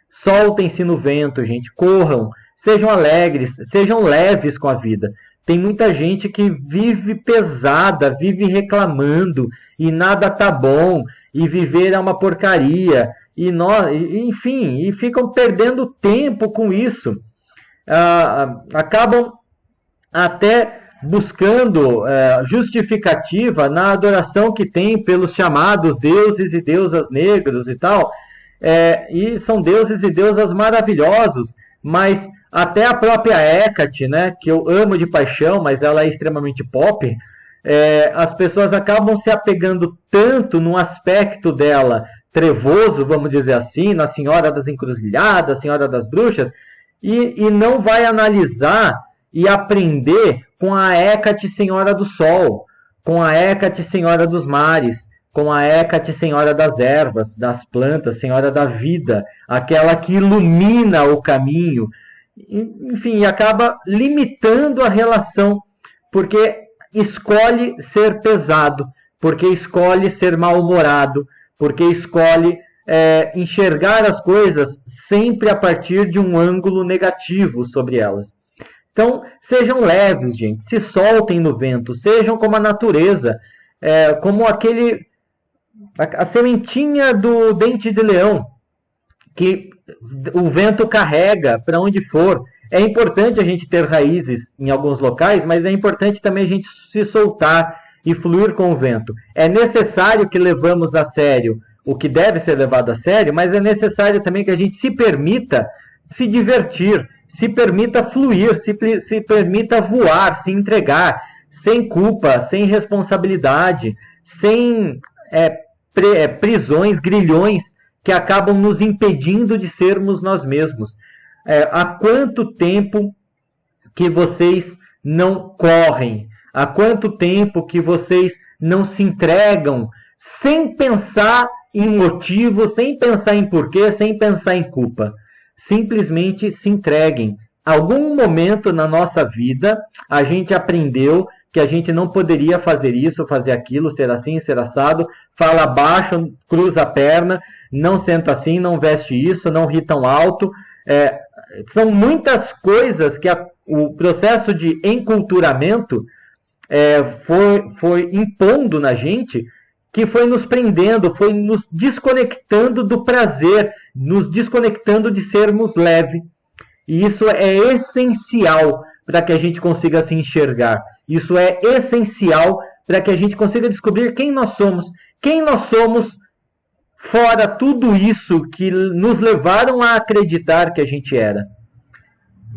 Soltem-se no vento, gente, corram, sejam alegres, sejam leves com a vida. Tem muita gente que vive pesada, vive reclamando, e nada tá bom, e viver é uma porcaria, enfim, e ficam perdendo tempo com isso. Acabam até buscando justificativa na adoração que tem pelos chamados deuses e deusas negros e tal, e são deuses e deusas maravilhosos, mas até a própria Hecate, né, que eu amo de paixão, mas ela é extremamente pop, as pessoas acabam se apegando tanto no aspecto dela trevoso, vamos dizer assim, na Senhora das Encruzilhadas, Senhora das Bruxas, e não vai analisar e aprender com a Hecate Senhora do Sol, com a Hecate Senhora dos Mares, com a Hecate Senhora das Ervas, das plantas, Senhora da Vida, aquela que ilumina o caminho. Enfim, acaba limitando a relação, porque escolhe ser pesado, porque escolhe ser mal-humorado, porque escolhe enxergar as coisas sempre a partir de um ângulo negativo sobre elas. Então, sejam leves, gente, se soltem no vento, sejam como a natureza, como a sementinha do dente de leão, que o vento carrega para onde for. É importante a gente ter raízes em alguns locais, mas é importante também a gente se soltar e fluir com o vento. É necessário que levamos a sério o que deve ser levado a sério, mas é necessário também que a gente se permita se divertir, se permita fluir, se permita voar, se entregar, sem culpa, sem responsabilidade, sem prisões, grilhões que acabam nos impedindo de sermos nós mesmos. Há quanto tempo que vocês não correm? Há quanto tempo que vocês não se entregam sem pensar em motivo, sem pensar em porquê, sem pensar em culpa? Simplesmente se entreguem. Algum momento na nossa vida a gente aprendeu que a gente não poderia fazer isso, fazer aquilo, ser assim, ser assado, fala baixo, cruza a perna, não senta assim, não veste isso, não ri tão alto. São muitas coisas que o processo de enculturamento foi impondo na gente, que foi nos prendendo, foi nos desconectando do prazer, nos desconectando de sermos leves. E isso é essencial para que a gente consiga se enxergar. Isso é essencial para que a gente consiga descobrir quem nós somos. Quem nós somos fora tudo isso que nos levaram a acreditar que a gente era.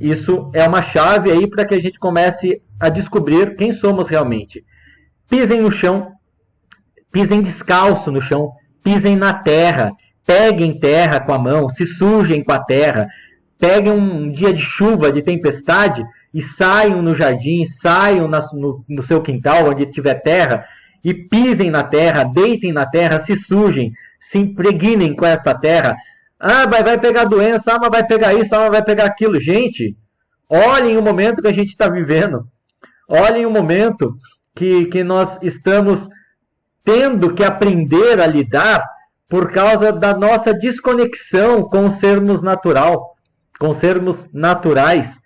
Isso é uma chave aí para que a gente comece a descobrir quem somos realmente. Pisem no chão, pisem descalço no chão, pisem na terra, peguem terra com a mão, se sujem com a terra, peguem um dia de chuva, de tempestade e saiam no jardim, saiam no seu quintal, onde tiver terra, e pisem na terra, deitem na terra, se sujem, se impregnem com esta terra. Vai pegar doença, mas vai pegar isso, mas vai pegar aquilo. Gente, olhem o momento que a gente está vivendo. Olhem o momento que nós estamos tendo que aprender a lidar por causa da nossa desconexão com sermos naturais.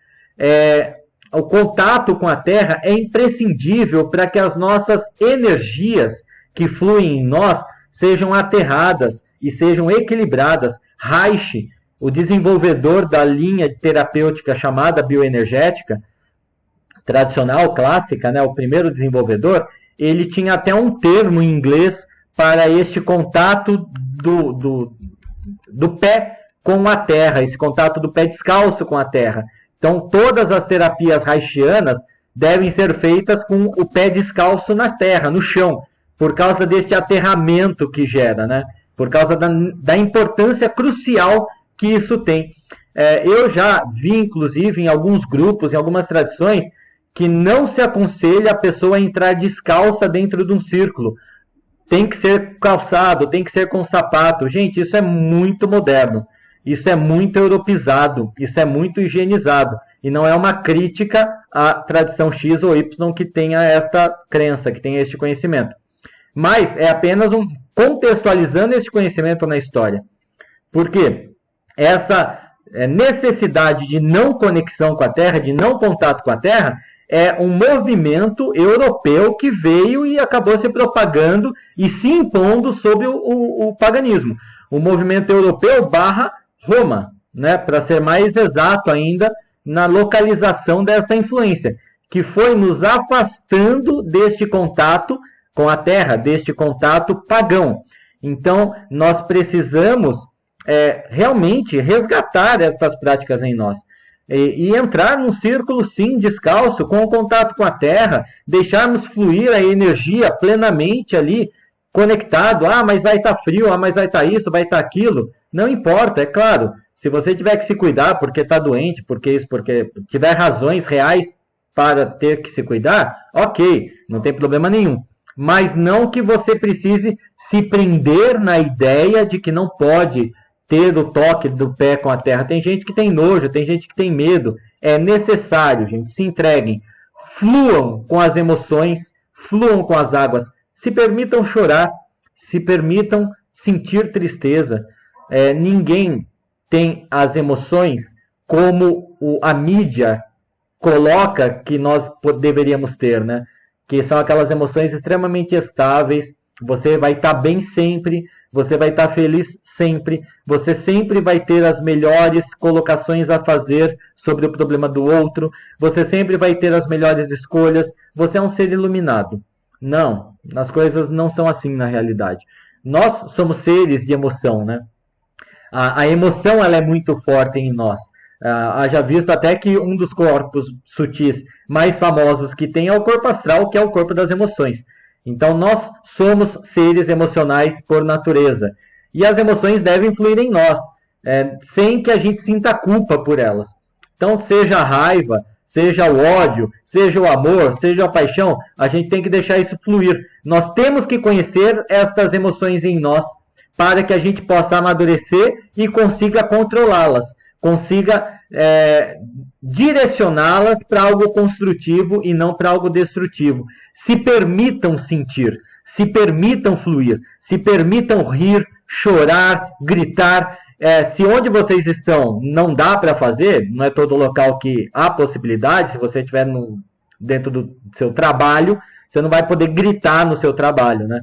O contato com a Terra é imprescindível para que as nossas energias que fluem em nós sejam aterradas e sejam equilibradas. Reich, o desenvolvedor da linha terapêutica chamada bioenergética, tradicional, clássica, né, o primeiro desenvolvedor, ele tinha até um termo em inglês para este contato do pé com a terra, esse contato do pé descalço com a terra. Então, todas as terapias reichianas devem ser feitas com o pé descalço na terra, no chão, por causa deste aterramento que gera, né? Por causa da importância crucial que isso tem. Eu já vi, inclusive, em alguns grupos, em algumas tradições, que não se aconselha a pessoa a entrar descalça dentro de um círculo. Tem que ser calçado, tem que ser com sapato. Gente, isso é muito moderno. Isso é muito europeizado, isso é muito higienizado. E não é uma crítica à tradição X ou Y que tenha esta crença, que tenha este conhecimento. Mas é apenas contextualizando este conhecimento na história. Porque essa necessidade de não conexão com a Terra, de não contato com a Terra, é um movimento europeu que veio e acabou se propagando e se impondo sobre o paganismo. O movimento europeu / Roma, né, para ser mais exato ainda na localização desta influência, que foi nos afastando deste contato com a Terra, deste contato pagão. Então, nós precisamos realmente resgatar estas práticas em nós. E entrar num círculo, sim, descalço, com o contato com a Terra, deixarmos fluir a energia plenamente ali, conectado. Mas vai estar frio, mas vai estar isso, vai estar aquilo. Não importa, é claro. Se você tiver que se cuidar porque está doente, porque tiver razões reais para ter que se cuidar, ok, não tem problema nenhum. Mas não que você precise se prender na ideia de que não pode ter o toque do pé com a terra. Tem gente que tem nojo, tem gente que tem medo. É necessário, gente, se entreguem. Fluam com as emoções, fluam com as águas. Se permitam chorar, se permitam sentir tristeza. Ninguém tem as emoções como a mídia coloca que nós deveríamos ter, né? Que são aquelas emoções extremamente estáveis, você vai estar bem sempre, você vai estar feliz sempre, você sempre vai ter as melhores colocações a fazer sobre o problema do outro, você sempre vai ter as melhores escolhas, você é um ser iluminado. Não, as coisas não são assim na realidade. Nós somos seres de emoção, né? A emoção ela é muito forte em nós. Haja visto até que um dos corpos sutis mais famosos que tem é o corpo astral, que é o corpo das emoções. Então nós somos seres emocionais por natureza. E as emoções devem fluir em nós, sem que a gente sinta culpa por elas. Então seja a raiva, seja o ódio, seja o amor, seja a paixão, a gente tem que deixar isso fluir. Nós temos que conhecer estas emoções em nós para que a gente possa amadurecer e consiga controlá-las. Consiga direcioná-las para algo construtivo e não para algo destrutivo. Se permitam sentir, se permitam fluir, se permitam rir, chorar, gritar. Se onde vocês estão não dá para fazer, não é todo local que há possibilidade, se você estiver dentro do seu trabalho, você não vai poder gritar no seu trabalho, né?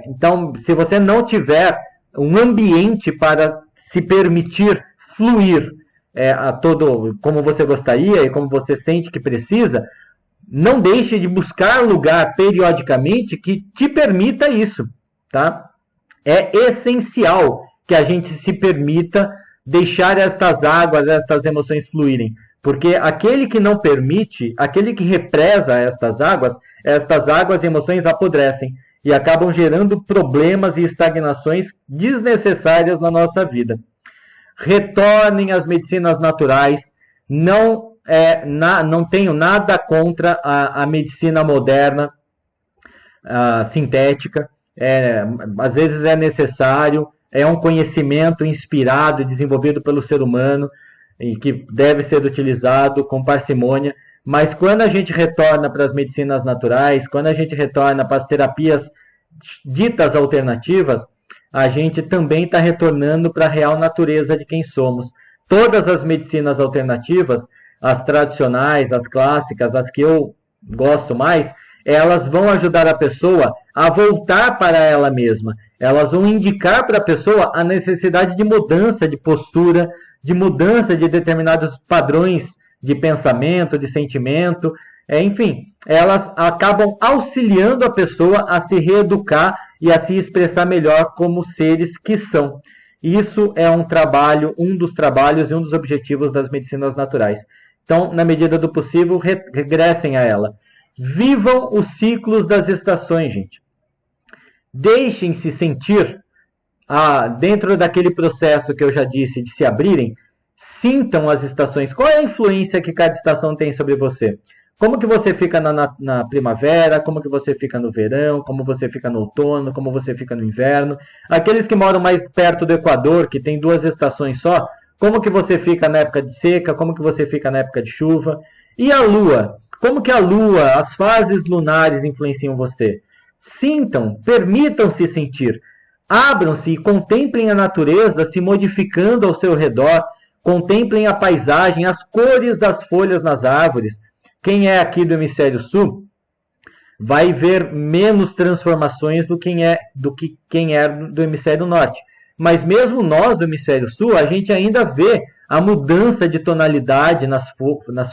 Então, se você não tiver um ambiente para se permitir fluir como você gostaria e como você sente que precisa, não deixe de buscar lugar periodicamente que te permita isso, tá? É essencial que a gente se permita deixar estas águas, estas emoções fluírem, porque aquele que não permite, aquele que represa estas águas e emoções apodrecem e acabam gerando problemas e estagnações desnecessárias na nossa vida. Retornem às medicinas naturais. Não tenho nada contra a medicina moderna, sintética. Às vezes é necessário, é um conhecimento inspirado e desenvolvido pelo ser humano e que deve ser utilizado com parcimônia. Mas quando a gente retorna para as medicinas naturais, quando a gente retorna para as terapias ditas alternativas, a gente também está retornando para a real natureza de quem somos. Todas as medicinas alternativas, as tradicionais, as clássicas, as que eu gosto mais, elas vão ajudar a pessoa a voltar para ela mesma. Elas vão indicar para a pessoa a necessidade de mudança de postura, de mudança de determinados padrões de pensamento, de sentimento, enfim, elas acabam auxiliando a pessoa a se reeducar e a se expressar melhor como seres que são. Isso é um dos trabalhos e um dos objetivos das medicinas naturais. Então, na medida do possível, regressem a ela. Vivam os ciclos das estações, gente. Deixem-se sentir dentro daquele processo que eu já disse de se abrirem. Sintam as estações. Qual é a influência que cada estação tem sobre você? Como que você fica na primavera, como que você fica no verão, como você fica no outono, como você fica no inverno. Aqueles que moram mais perto do Equador, que tem 2 estações só, como que você fica na época de seca, como que você fica na época de chuva. E a Lua? Como que a Lua, as fases lunares influenciam você? Sintam, permitam-se sentir. Abram-se e contemplem a natureza se modificando ao seu redor. Contemplem a paisagem, as cores das folhas nas árvores. Quem é aqui do hemisfério sul vai ver menos transformações do que quem é do hemisfério norte. Mas mesmo nós do hemisfério sul, a gente ainda vê a mudança de tonalidade nas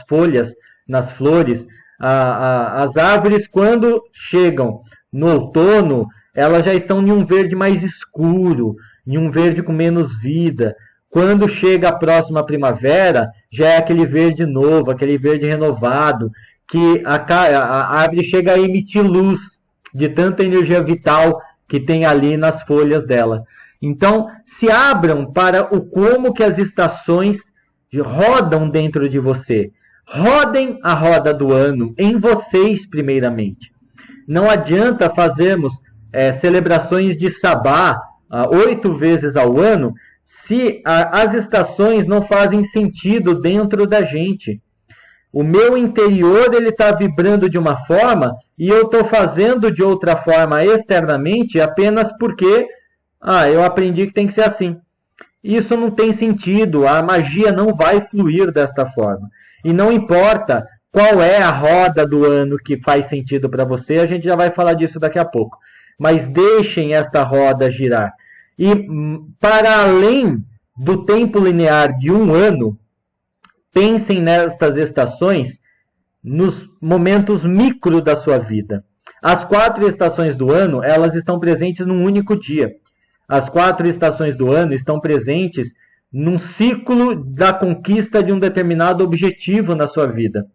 folhas, nas flores. As árvores, quando chegam no outono, elas já estão em um verde mais escuro, em um verde com menos vida. Quando chega a próxima primavera, já é aquele verde novo, aquele verde renovado, que a árvore chega a emitir luz de tanta energia vital que tem ali nas folhas dela. Então, se abram para como que as estações rodam dentro de você. rodem a roda do ano em vocês primeiramente. Não adianta fazermos celebrações de sabá 8 vezes ao ano se as estações não fazem sentido dentro da gente. O meu interior ele está vibrando de uma forma e eu estou fazendo de outra forma externamente apenas porque eu aprendi que tem que ser assim. Isso não tem sentido, a magia não vai fluir desta forma. E não importa qual é a roda do ano que faz sentido para você, a gente já vai falar disso daqui a pouco. Mas deixem esta roda girar. E para além do tempo linear de um ano, pensem nestas estações nos momentos micro da sua vida. As 4 estações do ano, elas estão presentes num único dia. As 4 estações do ano estão presentes num ciclo da conquista de um determinado objetivo na sua vida.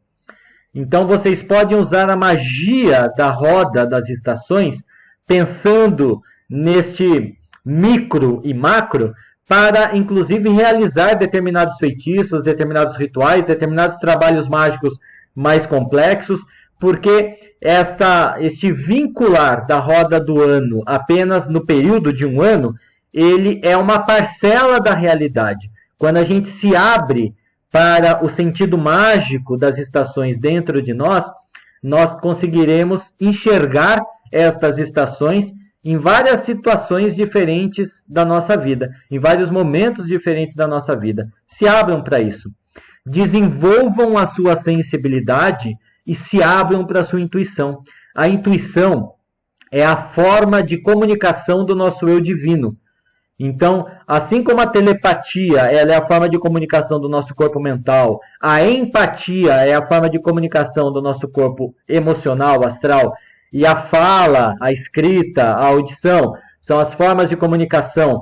Então vocês podem usar a magia da roda das estações, pensando neste micro e macro, para inclusive realizar determinados feitiços, determinados rituais, determinados trabalhos mágicos mais complexos, porque este vincular da roda do ano apenas no período de um ano, ele é uma parcela da realidade. Quando a gente se abre para o sentido mágico das estações dentro de nós, nós conseguiremos enxergar estas estações em várias situações diferentes da nossa vida, em vários momentos diferentes da nossa vida. Se abram para isso. Desenvolvam a sua sensibilidade e se abram para a sua intuição. A intuição é a forma de comunicação do nosso eu divino. Então, assim como a telepatia ela é a forma de comunicação do nosso corpo mental, a empatia é a forma de comunicação do nosso corpo emocional, astral, e a fala, a escrita, a audição são as formas de comunicação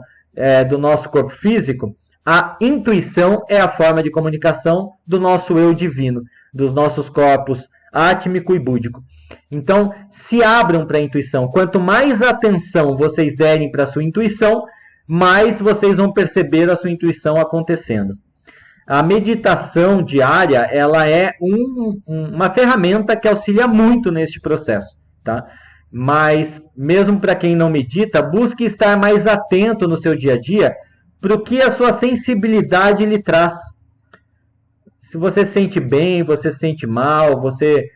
do nosso corpo físico, a intuição é a forma de comunicação do nosso eu divino, dos nossos corpos átmico e búdico. Então, se abram para a intuição. Quanto mais atenção vocês derem para a sua intuição, mais vocês vão perceber a sua intuição acontecendo. A meditação diária ela é uma ferramenta que auxilia muito neste processo. Tá? Mas, mesmo para quem não medita, busque estar mais atento no seu dia a dia para o que a sua sensibilidade lhe traz. Se você se sente bem, você se sente mal, você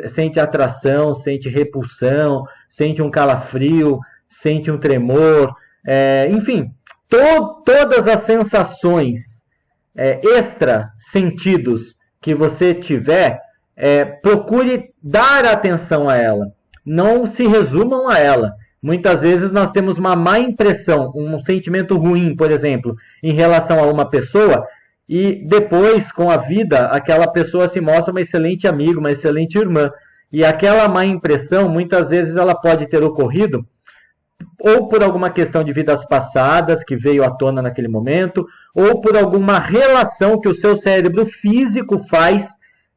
sente atração, sente repulsão, sente um calafrio, sente um tremor, enfim, todas as sensações extra sentidos que você tiver, procure dar atenção a ela. Não se resumam a ela. Muitas vezes nós temos uma má impressão, um sentimento ruim, por exemplo, em relação a uma pessoa, e depois, com a vida, aquela pessoa se mostra uma excelente amiga, uma excelente irmã. E aquela má impressão, muitas vezes, ela pode ter ocorrido ou por alguma questão de vidas passadas que veio à tona naquele momento, ou por alguma relação que o seu cérebro físico faz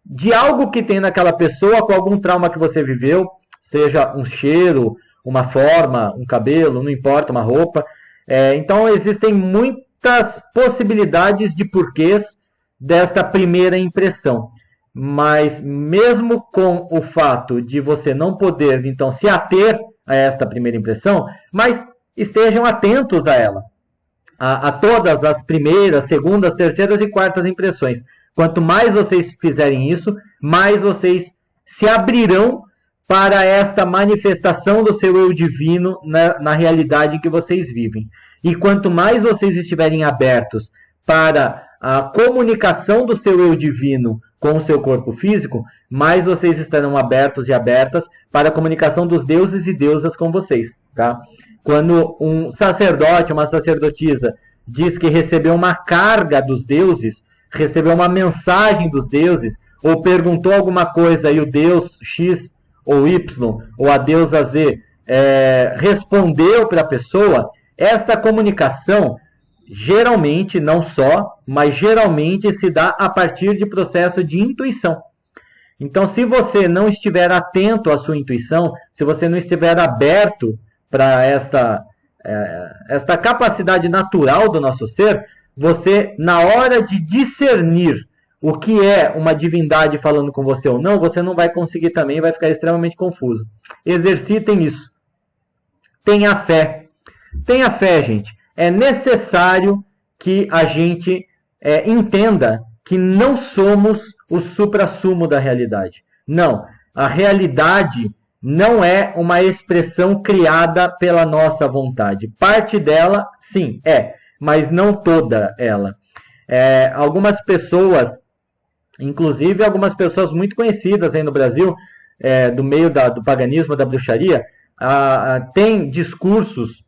de algo que tem naquela pessoa com algum trauma que você viveu, seja um cheiro, uma forma, um cabelo, não importa, uma roupa. Então existem muitas possibilidades de porquês desta primeira impressão. Mas mesmo com o fato de você não poder, então, se ater a esta primeira impressão, mas estejam atentos a ela, a todas as primeiras, segundas, terceiras e quartas impressões. Quanto mais vocês fizerem isso, mais vocês se abrirão para esta manifestação do seu eu divino na realidade que vocês vivem. E quanto mais vocês estiverem abertos para a comunicação do seu eu divino com o seu corpo físico, mais vocês estarão abertos e abertas para a comunicação dos deuses e deusas com vocês. Tá? Quando um sacerdote, uma sacerdotisa, diz que recebeu uma carga dos deuses, recebeu uma mensagem dos deuses, ou perguntou alguma coisa e o deus X ou Y, ou a deusa Z, respondeu para a pessoa, esta comunicação geralmente, não só, mas geralmente se dá a partir de processo de intuição. Então, se você não estiver atento à sua intuição, se você não estiver aberto para esta capacidade natural do nosso ser, você, na hora de discernir o que é uma divindade falando com você ou não, você não vai conseguir também, vai ficar extremamente confuso. Exercitem isso. Tenha fé. Tenha fé, gente. É necessário que a gente entenda que não somos o suprassumo da realidade. Não. A realidade não é uma expressão criada pela nossa vontade. Parte dela, sim, mas não toda ela. Algumas pessoas, inclusive algumas pessoas muito conhecidas aí no Brasil, do meio do paganismo, da bruxaria, têm discursos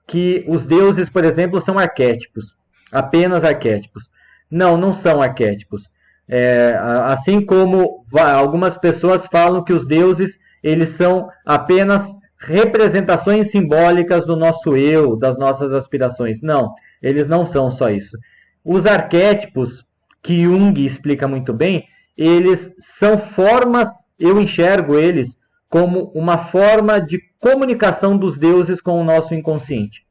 que os deuses, por exemplo, são arquétipos, apenas arquétipos. Não são arquétipos. Assim como algumas pessoas falam que os deuses, eles são apenas representações simbólicas do nosso eu, das nossas aspirações. Não, eles não são só isso. Os arquétipos, que Jung explica muito bem, eles são formas, eu enxergo eles como uma forma de comunicação dos deuses com o nosso inconsciente.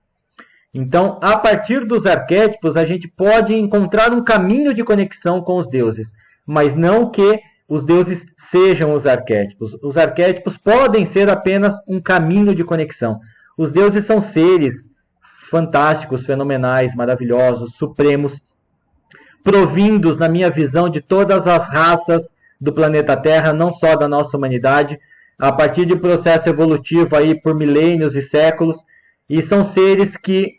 Então, a partir dos arquétipos, a gente pode encontrar um caminho de conexão com os deuses, mas não que os deuses sejam os arquétipos. Os arquétipos podem ser apenas um caminho de conexão. Os deuses são seres fantásticos, fenomenais, maravilhosos, supremos, provindos, na minha visão, de todas as raças do planeta Terra, não só da nossa humanidade, a partir de processo evolutivo aí por milênios e séculos, e são seres que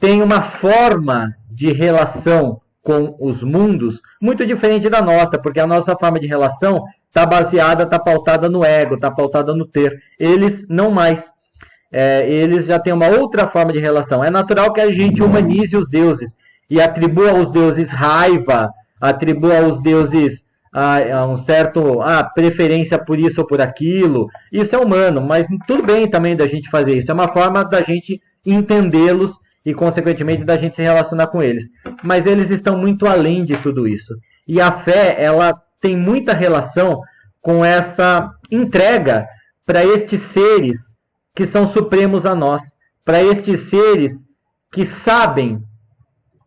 têm uma forma de relação com os mundos muito diferente da nossa, porque a nossa forma de relação está baseada, está pautada no ego, está pautada no ter. Eles não mais. Eles já têm uma outra forma de relação. É natural que a gente humanize os deuses e atribua aos deuses raiva, atribua aos deuses um certo preferência por isso ou por aquilo. Isso é humano, mas tudo bem também da gente fazer isso. É uma forma da gente entendê-los e, consequentemente, da gente se relacionar com eles. Mas eles estão muito além de tudo isso. E a fé, ela tem muita relação com essa entrega para estes seres que são supremos a nós, para estes seres que sabem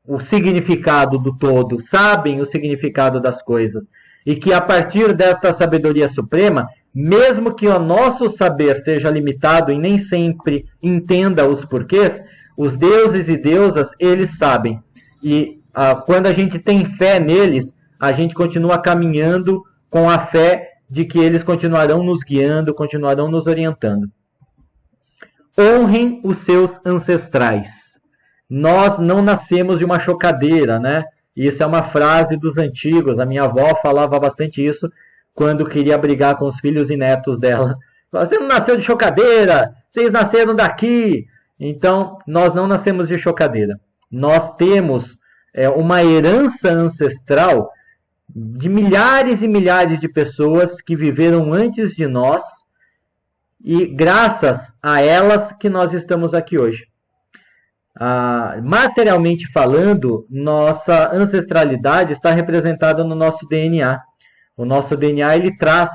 o significado do todo, sabem o significado das coisas, e que a partir desta sabedoria suprema, mesmo que o nosso saber seja limitado e nem sempre entenda os porquês, os deuses e deusas, eles sabem. E quando a gente tem fé neles, a gente continua caminhando com a fé de que eles continuarão nos guiando, continuarão nos orientando. Honrem os seus ancestrais. Nós não nascemos de uma chocadeira, né? Isso é uma frase dos antigos. A minha avó falava bastante isso quando queria brigar com os filhos e netos dela. Você não nasceu de chocadeira, vocês nasceram daqui. Então, nós não nascemos de chocadeira. Nós temos uma herança ancestral de milhares e milhares de pessoas que viveram antes de nós e graças a elas que nós estamos aqui hoje. Materialmente falando, nossa ancestralidade está representada no nosso DNA. O nosso DNA ele traz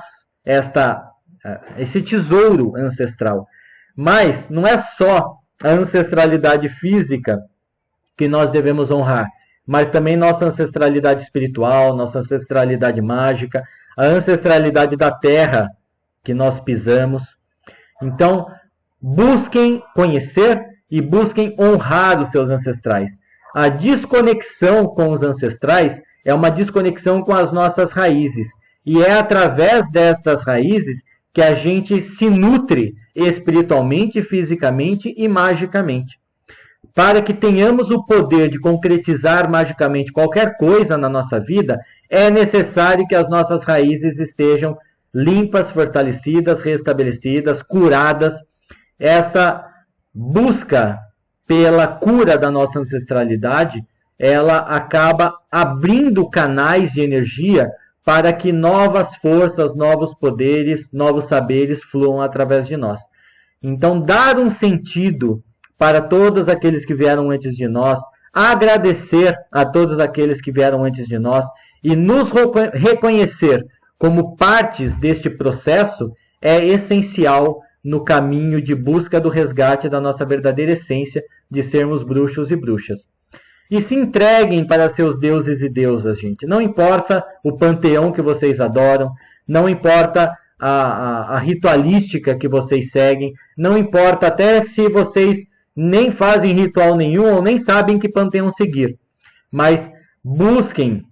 esse tesouro ancestral. Mas não é só a ancestralidade física que nós devemos honrar, mas também nossa ancestralidade espiritual, nossa ancestralidade mágica, a ancestralidade da terra que nós pisamos. Então, busquem conhecer e busquem honrar os seus ancestrais. A desconexão com os ancestrais é uma desconexão com as nossas raízes. E é através destas raízes que a gente se nutre espiritualmente, fisicamente e magicamente. Para que tenhamos o poder de concretizar magicamente qualquer coisa na nossa vida, é necessário que as nossas raízes estejam limpas, fortalecidas, restabelecidas, curadas. Essa busca pela cura da nossa ancestralidade, ela acaba abrindo canais de energia para que novas forças, novos poderes, novos saberes fluam através de nós. Então, dar um sentido para todos aqueles que vieram antes de nós, agradecer a todos aqueles que vieram antes de nós e nos reconhecer como partes deste processo é essencial no caminho de busca do resgate da nossa verdadeira essência de sermos bruxos e bruxas. e se entreguem para seus deuses e deusas, gente. Não importa o panteão que vocês adoram, não importa a ritualística que vocês seguem, não importa até se vocês nem fazem ritual nenhum ou nem sabem que panteão seguir. Mas busquem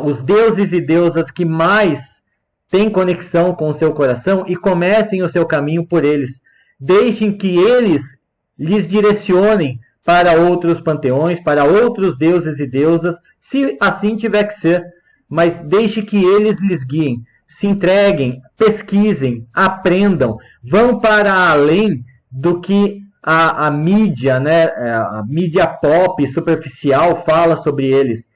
os deuses e deusas que mais têm conexão com o seu coração e comecem o seu caminho por eles. Deixem que eles lhes direcionem para outros panteões, para outros deuses e deusas, se assim tiver que ser. Mas deixe que eles lhes guiem. Se entreguem, pesquisem, aprendam, vão para além do que a mídia, né, a mídia pop superficial fala sobre eles.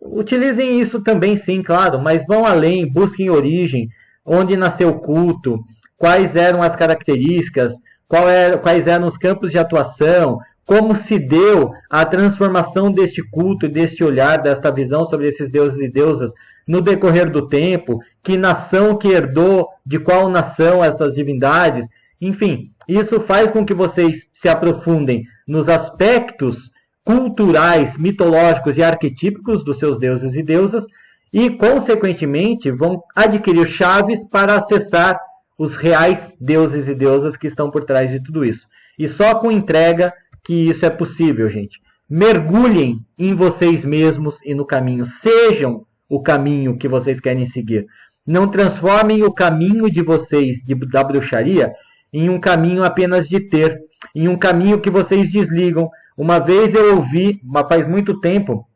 Utilizem isso também, sim, claro, mas vão além, busquem origem, onde nasceu o culto, quais eram as características, quais eram os campos de atuação, como se deu a transformação deste culto, deste olhar, desta visão sobre esses deuses e deusas no decorrer do tempo, que nação que herdou, de qual nação essas divindades, enfim, isso faz com que vocês se aprofundem nos aspectos culturais, mitológicos e arquetípicos dos seus deuses e deusas e, consequentemente, vão adquirir chaves para acessar os reais deuses e deusas que estão por trás de tudo isso. E só com entrega que isso é possível, gente. Mergulhem em vocês mesmos e no caminho. Sejam o caminho que vocês querem seguir. Não transformem o caminho de vocês da bruxaria em um caminho apenas de ter, em um caminho que vocês desligam. Uma vez eu ouvi, mas faz muito tempo,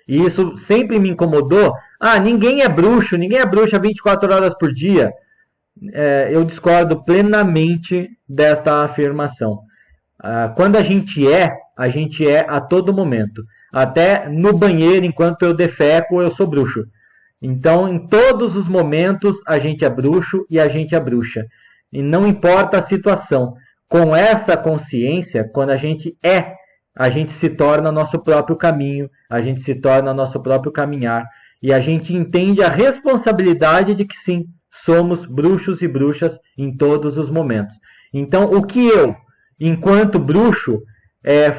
e isso sempre me incomodou, ninguém é bruxa 24 horas por dia. Eu discordo plenamente desta afirmação. Quando a gente é a todo momento. Até no banheiro, enquanto eu defeco, eu sou bruxo. Então, em todos os momentos, a gente é bruxo e a gente é bruxa. E não importa a situação. Com essa consciência, quando a gente se torna nosso próprio caminho, a gente se torna nosso próprio caminhar. E a gente entende a responsabilidade de que sim, somos bruxos e bruxas em todos os momentos. Então, o que eu, enquanto bruxo,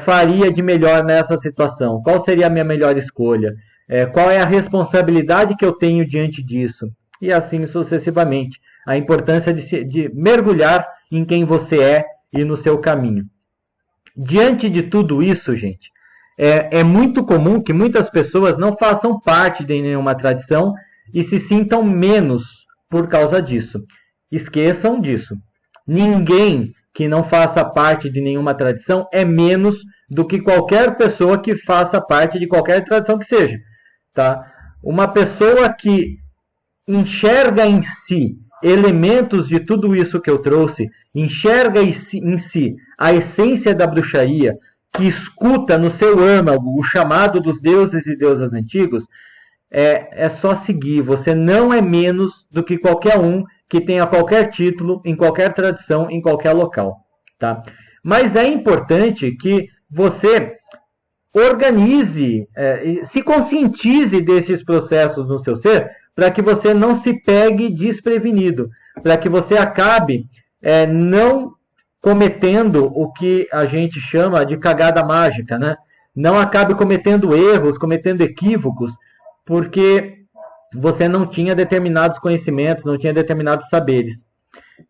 faria de melhor nessa situação? Qual seria a minha melhor escolha? Qual é a responsabilidade que eu tenho diante disso? E assim sucessivamente. A importância de mergulhar em quem você é e no seu caminho. Diante de tudo isso, gente, é muito comum que muitas pessoas não façam parte de nenhuma tradição e se sintam menos por causa disso. Esqueçam disso. Ninguém que não faça parte de nenhuma tradição é menos do que qualquer pessoa que faça parte de qualquer tradição que seja. Tá? Uma pessoa que enxerga em si elementos de tudo isso que eu trouxe, enxerga em si a essência da bruxaria, que escuta no seu âmago o chamado dos deuses e deusas antigos, é só seguir. Você não é menos do que qualquer um que tenha qualquer título, em qualquer tradição, em qualquer local. Tá? Mas é importante que você organize, se conscientize desses processos no seu ser, para que você não se pegue desprevenido, para que você acabe não cometendo o que a gente chama de cagada mágica, né? Não acabe cometendo erros, cometendo equívocos, porque você não tinha determinados conhecimentos, não tinha determinados saberes.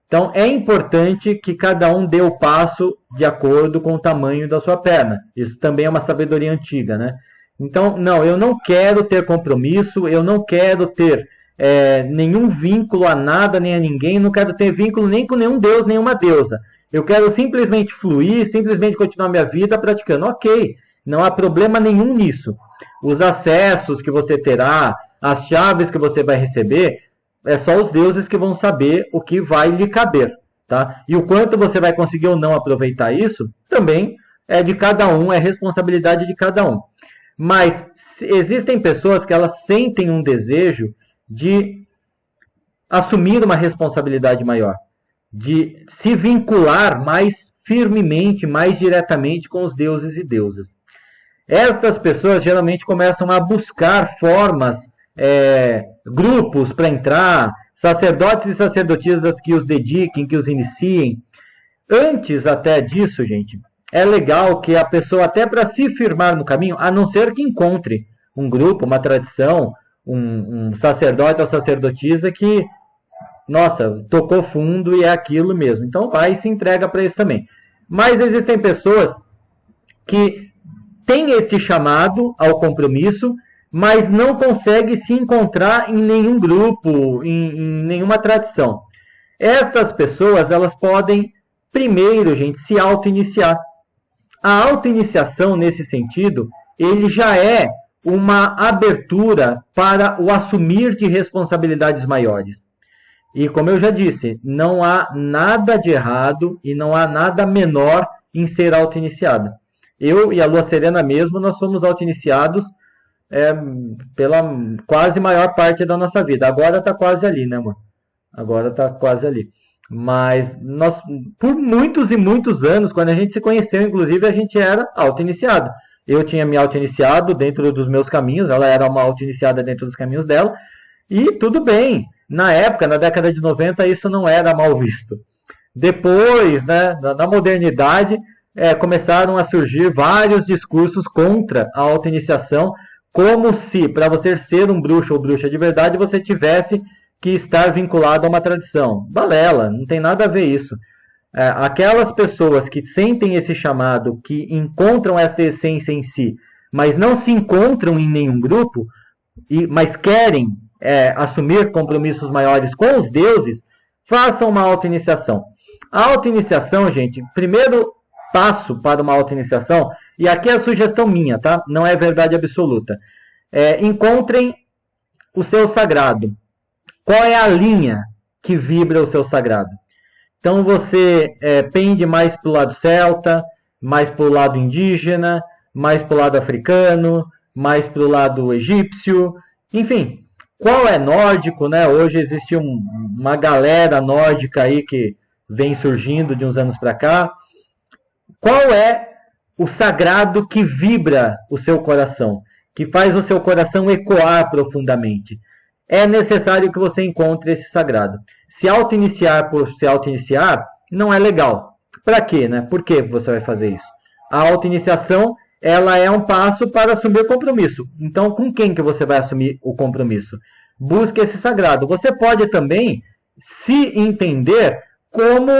Então, é importante que cada um dê o passo de acordo com o tamanho da sua perna. Isso também é uma sabedoria antiga, né? Então, não, eu não quero ter compromisso, eu não quero ter nenhum vínculo a nada, nem a ninguém, não quero ter vínculo nem com nenhum deus, nenhuma deusa. Eu quero simplesmente fluir, simplesmente continuar minha vida praticando. Ok, não há problema nenhum nisso. Os acessos que você terá, as chaves que você vai receber, é só os deuses que vão saber o que vai lhe caber. Tá? E o quanto você vai conseguir ou não aproveitar isso, também é de cada um, é responsabilidade de cada um. Mas existem pessoas que elas sentem um desejo de assumir uma responsabilidade maior, de se vincular mais firmemente, mais diretamente com os deuses e deusas. Estas pessoas geralmente começam a buscar formas, grupos para entrar, sacerdotes e sacerdotisas que os dediquem, que os iniciem. Antes até disso, gente, é legal que a pessoa, até para se firmar no caminho, a não ser que encontre um grupo, uma tradição, um sacerdote ou sacerdotisa que, nossa, tocou fundo e é aquilo mesmo. Então vai e se entrega para isso também. Mas existem pessoas que têm este chamado ao compromisso, mas não conseguem se encontrar em nenhum grupo, em nenhuma tradição. Estas pessoas, elas podem, primeiro, gente, se auto-iniciar. A auto-iniciação, nesse sentido, ele já é uma abertura para o assumir de responsabilidades maiores. E, como eu já disse, não há nada de errado e não há nada menor em ser auto-iniciado. Eu e a Lua Serena mesmo, nós somos auto-iniciados pela quase maior parte da nossa vida. Agora está quase ali, né, amor? Agora está quase ali. Mas nós, por muitos e muitos anos, quando a gente se conheceu, inclusive, a gente era auto-iniciado. Eu tinha me auto-iniciado dentro dos meus caminhos, ela era uma auto-iniciada dentro dos caminhos dela, e tudo bem. Na época, na década de 90, isso não era mal visto. Depois, né, na modernidade, começaram a surgir vários discursos contra a auto-iniciação, como se, para você ser um bruxo ou bruxa de verdade, você tivesse que estar vinculado a uma tradição. Balela, não tem nada a ver isso. Aquelas pessoas que sentem esse chamado, que encontram essa essência em si, mas não se encontram em nenhum grupo, mas querem assumir compromissos maiores com os deuses, façam uma auto-iniciação. A auto-iniciação, gente, primeiro passo para uma auto-iniciação, e aqui é a sugestão minha, tá? Não é verdade absoluta. Encontrem o seu sagrado. Qual é a linha que vibra o seu sagrado? Então você pende mais para o lado celta, mais para o lado indígena, mais para o lado africano, mais para o lado egípcio, enfim. Qual é nórdico, né? Hoje existe uma galera nórdica aí que vem surgindo de uns anos para cá. Qual é o sagrado que vibra o seu coração, que faz o seu coração ecoar profundamente? É necessário que você encontre esse sagrado. Se auto-iniciar por se auto-iniciar não é legal. Para quê, né? Por que você vai fazer isso? A auto-iniciação, ela é um passo para assumir compromisso. Então, com quem que você vai assumir o compromisso? Busque esse sagrado. Você pode também se entender como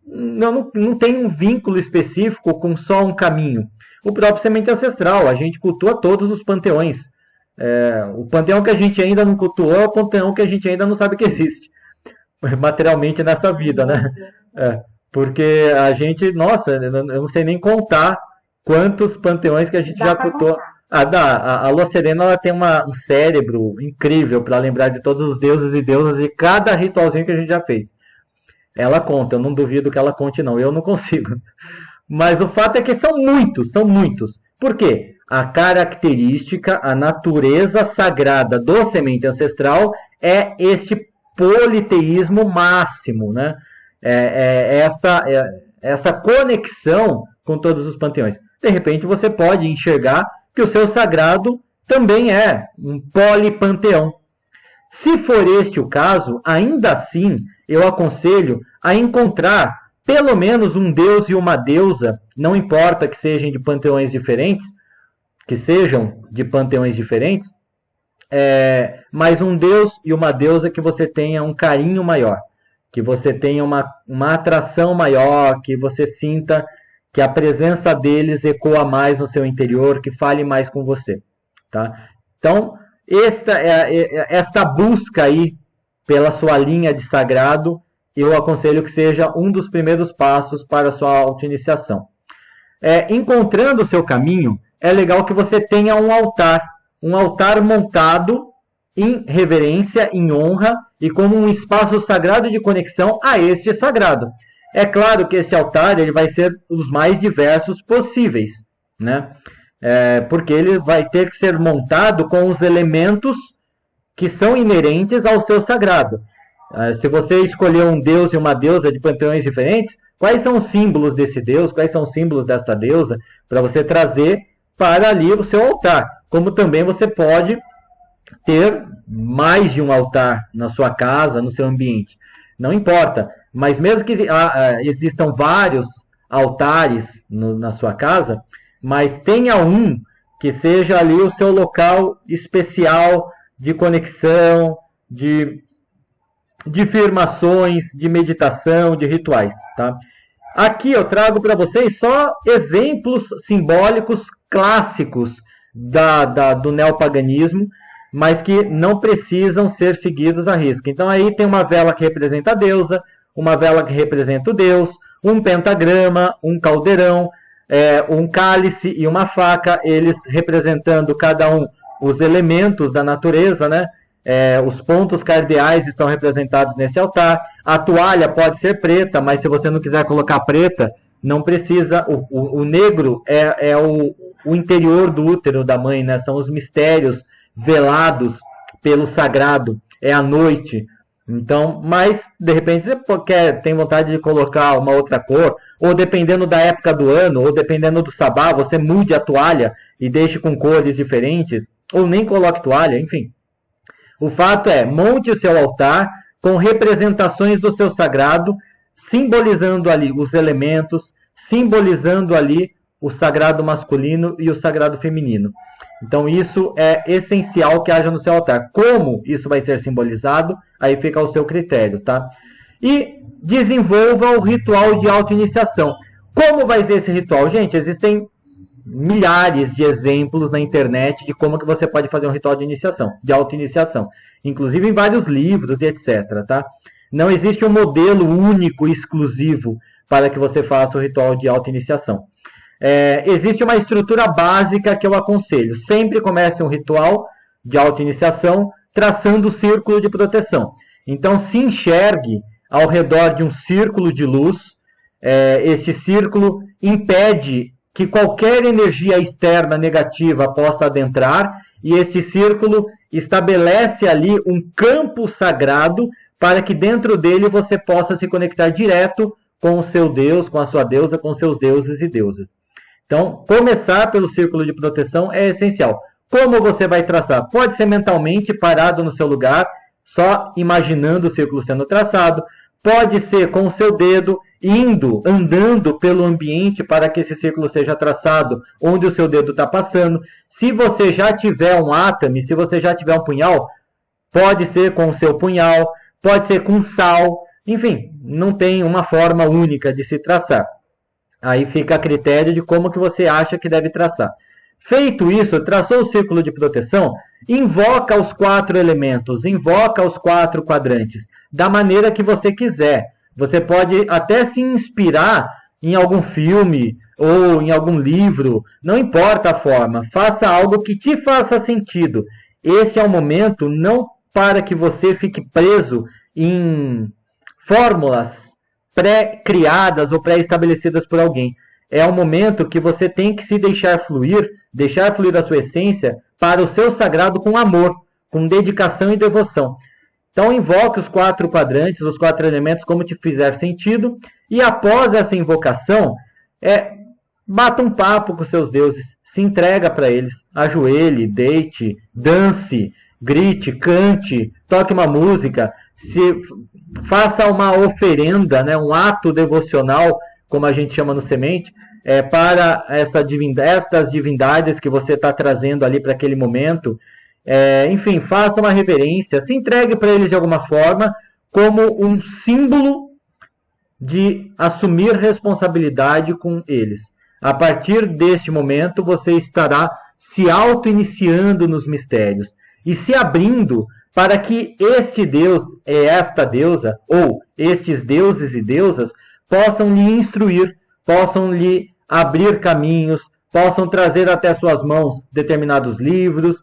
não tem um vínculo específico com só um caminho. O próprio semente ancestral, a gente cultua todos os panteões. O panteão que a gente ainda não cultuou é o panteão que a gente ainda não sabe que existe materialmente nessa vida, né? Porque a gente, nossa, eu não sei nem contar quantos panteões que a gente já cultuou. A Lua Serena, ela tem um cérebro incrível para lembrar de todos os deuses e deusas e cada ritualzinho que a gente já fez. Ela conta, eu não duvido que ela conte não, eu não consigo. Mas o fato é que são muitos. Por quê? A característica, a natureza sagrada do semente ancestral é este politeísmo máximo, né? Essa conexão com todos os panteões. De repente você pode enxergar que o seu sagrado também é um polipanteão. Se for este o caso, ainda assim eu aconselho a encontrar pelo menos um deus e uma deusa, não importa que sejam de panteões diferentes, mas um deus e uma deusa que você tenha um carinho maior, que você tenha uma atração maior, que você sinta que a presença deles ecoa mais no seu interior, que fale mais com você. Tá? Então, esta busca aí pela sua linha de sagrado, eu aconselho que seja um dos primeiros passos para a sua auto-iniciação. Encontrando o seu caminho, é legal que você tenha um altar montado em reverência, em honra e como um espaço sagrado de conexão a este sagrado. É claro que esse altar ele vai ser os mais diversos possíveis, né? Porque ele vai ter que ser montado com os elementos que são inerentes ao seu sagrado. Se você escolher um deus e uma deusa de panteões diferentes, quais são os símbolos desse deus, quais são os símbolos desta deusa, para você trazer para ali o seu altar. Como também você pode ter mais de um altar na sua casa, no seu ambiente. Não importa. Mas mesmo que existam vários altares na sua casa, mas tenha um que seja ali o seu local especial de conexão, de firmações, de meditação, de rituais, tá? Aqui eu trago para vocês só exemplos simbólicos clássicos do neopaganismo, mas que não precisam ser seguidos à risca. Então aí tem uma vela que representa a deusa, uma vela que representa o deus, um pentagrama, um caldeirão, um cálice e uma faca, eles representando cada um os elementos da natureza, né? Os pontos cardeais estão representados nesse altar. A toalha pode ser preta, mas se você não quiser colocar preta, não precisa. O negro é o interior do útero da mãe, né? São os mistérios velados pelo sagrado, é a noite. Então, mas de repente você tem vontade de colocar uma outra cor, ou dependendo da época do ano, ou dependendo do sabá, você mude a toalha e deixe com cores diferentes, ou nem coloque toalha, enfim. O fato é, monte o seu altar com representações do seu sagrado, simbolizando ali os elementos, simbolizando ali o sagrado masculino e o sagrado feminino. Então isso é essencial que haja no seu altar. Como isso vai ser simbolizado, aí fica ao seu critério, tá? E desenvolva o ritual de auto-iniciação. Como vai ser esse ritual? Gente, existem milhares de exemplos na internet de como que você pode fazer um ritual de iniciação, de auto-iniciação. Inclusive em vários livros e etc, tá? Não existe um modelo único e exclusivo para que você faça o ritual de auto-iniciação. Existe uma estrutura básica que eu aconselho. Sempre comece um ritual de auto-iniciação traçando o círculo de proteção. Então, se enxergue ao redor de um círculo de luz. Este círculo impede que qualquer energia externa negativa possa adentrar, e este círculo estabelece ali um campo sagrado para que dentro dele você possa se conectar direto com o seu Deus, com a sua deusa, com seus deuses e deusas. Então, começar pelo círculo de proteção é essencial. Como você vai traçar? Pode ser mentalmente, parado no seu lugar, só imaginando o círculo sendo traçado. Pode ser com o seu dedo, andando pelo ambiente para que esse círculo seja traçado, onde o seu dedo está passando. Se você já tiver um átame, se você já tiver um punhal, pode ser com o seu punhal, pode ser com sal. Enfim, não tem uma forma única de se traçar. Aí fica a critério de como que você acha que deve traçar. Feito isso, traçou o círculo de proteção, invoca os 4 elementos, invoca os 4 quadrantes, da maneira que você quiser. Você pode até se inspirar em algum filme ou em algum livro, não importa a forma, faça algo que te faça sentido. Esse é o momento não para que você fique preso em fórmulas pré-criadas ou pré-estabelecidas por alguém. É um momento que você tem que se deixar fluir a sua essência para o seu sagrado com amor, com dedicação e devoção. Então invoque os 4 quadrantes, os 4 elementos, como te fizer sentido, e após essa invocação, bata um papo com seus deuses, se entrega para eles, ajoelhe, deite, dance, grite, cante, toque uma música, faça uma oferenda, né, um ato devocional, como a gente chama no Semente, para estas divindades que você está trazendo ali para aquele momento. Enfim, faça uma reverência, se entregue para eles de alguma forma, como um símbolo de assumir responsabilidade com eles. A partir deste momento, você estará se auto-iniciando nos mistérios e se abrindo para que este Deus e esta deusa, ou estes deuses e deusas, possam lhe instruir, possam lhe abrir caminhos, possam trazer até suas mãos determinados livros,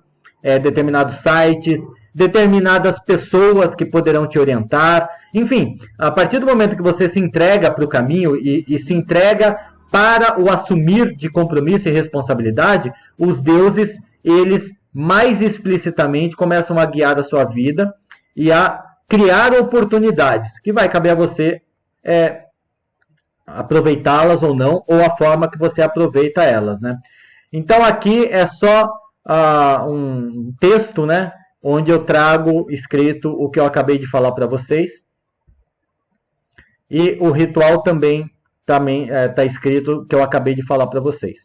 determinados sites, determinadas pessoas que poderão te orientar. Enfim, a partir do momento que você se entrega para o caminho e se entrega para o assumir de compromisso e responsabilidade, os deuses, eles mais explicitamente começam a guiar a sua vida e a criar oportunidades, que vai caber a você aproveitá-las ou não, ou a forma que você aproveita elas, né? Então aqui é só um texto, né, onde eu trago escrito o que eu acabei de falar para vocês. E o ritual também também está escrito que eu acabei de falar para vocês.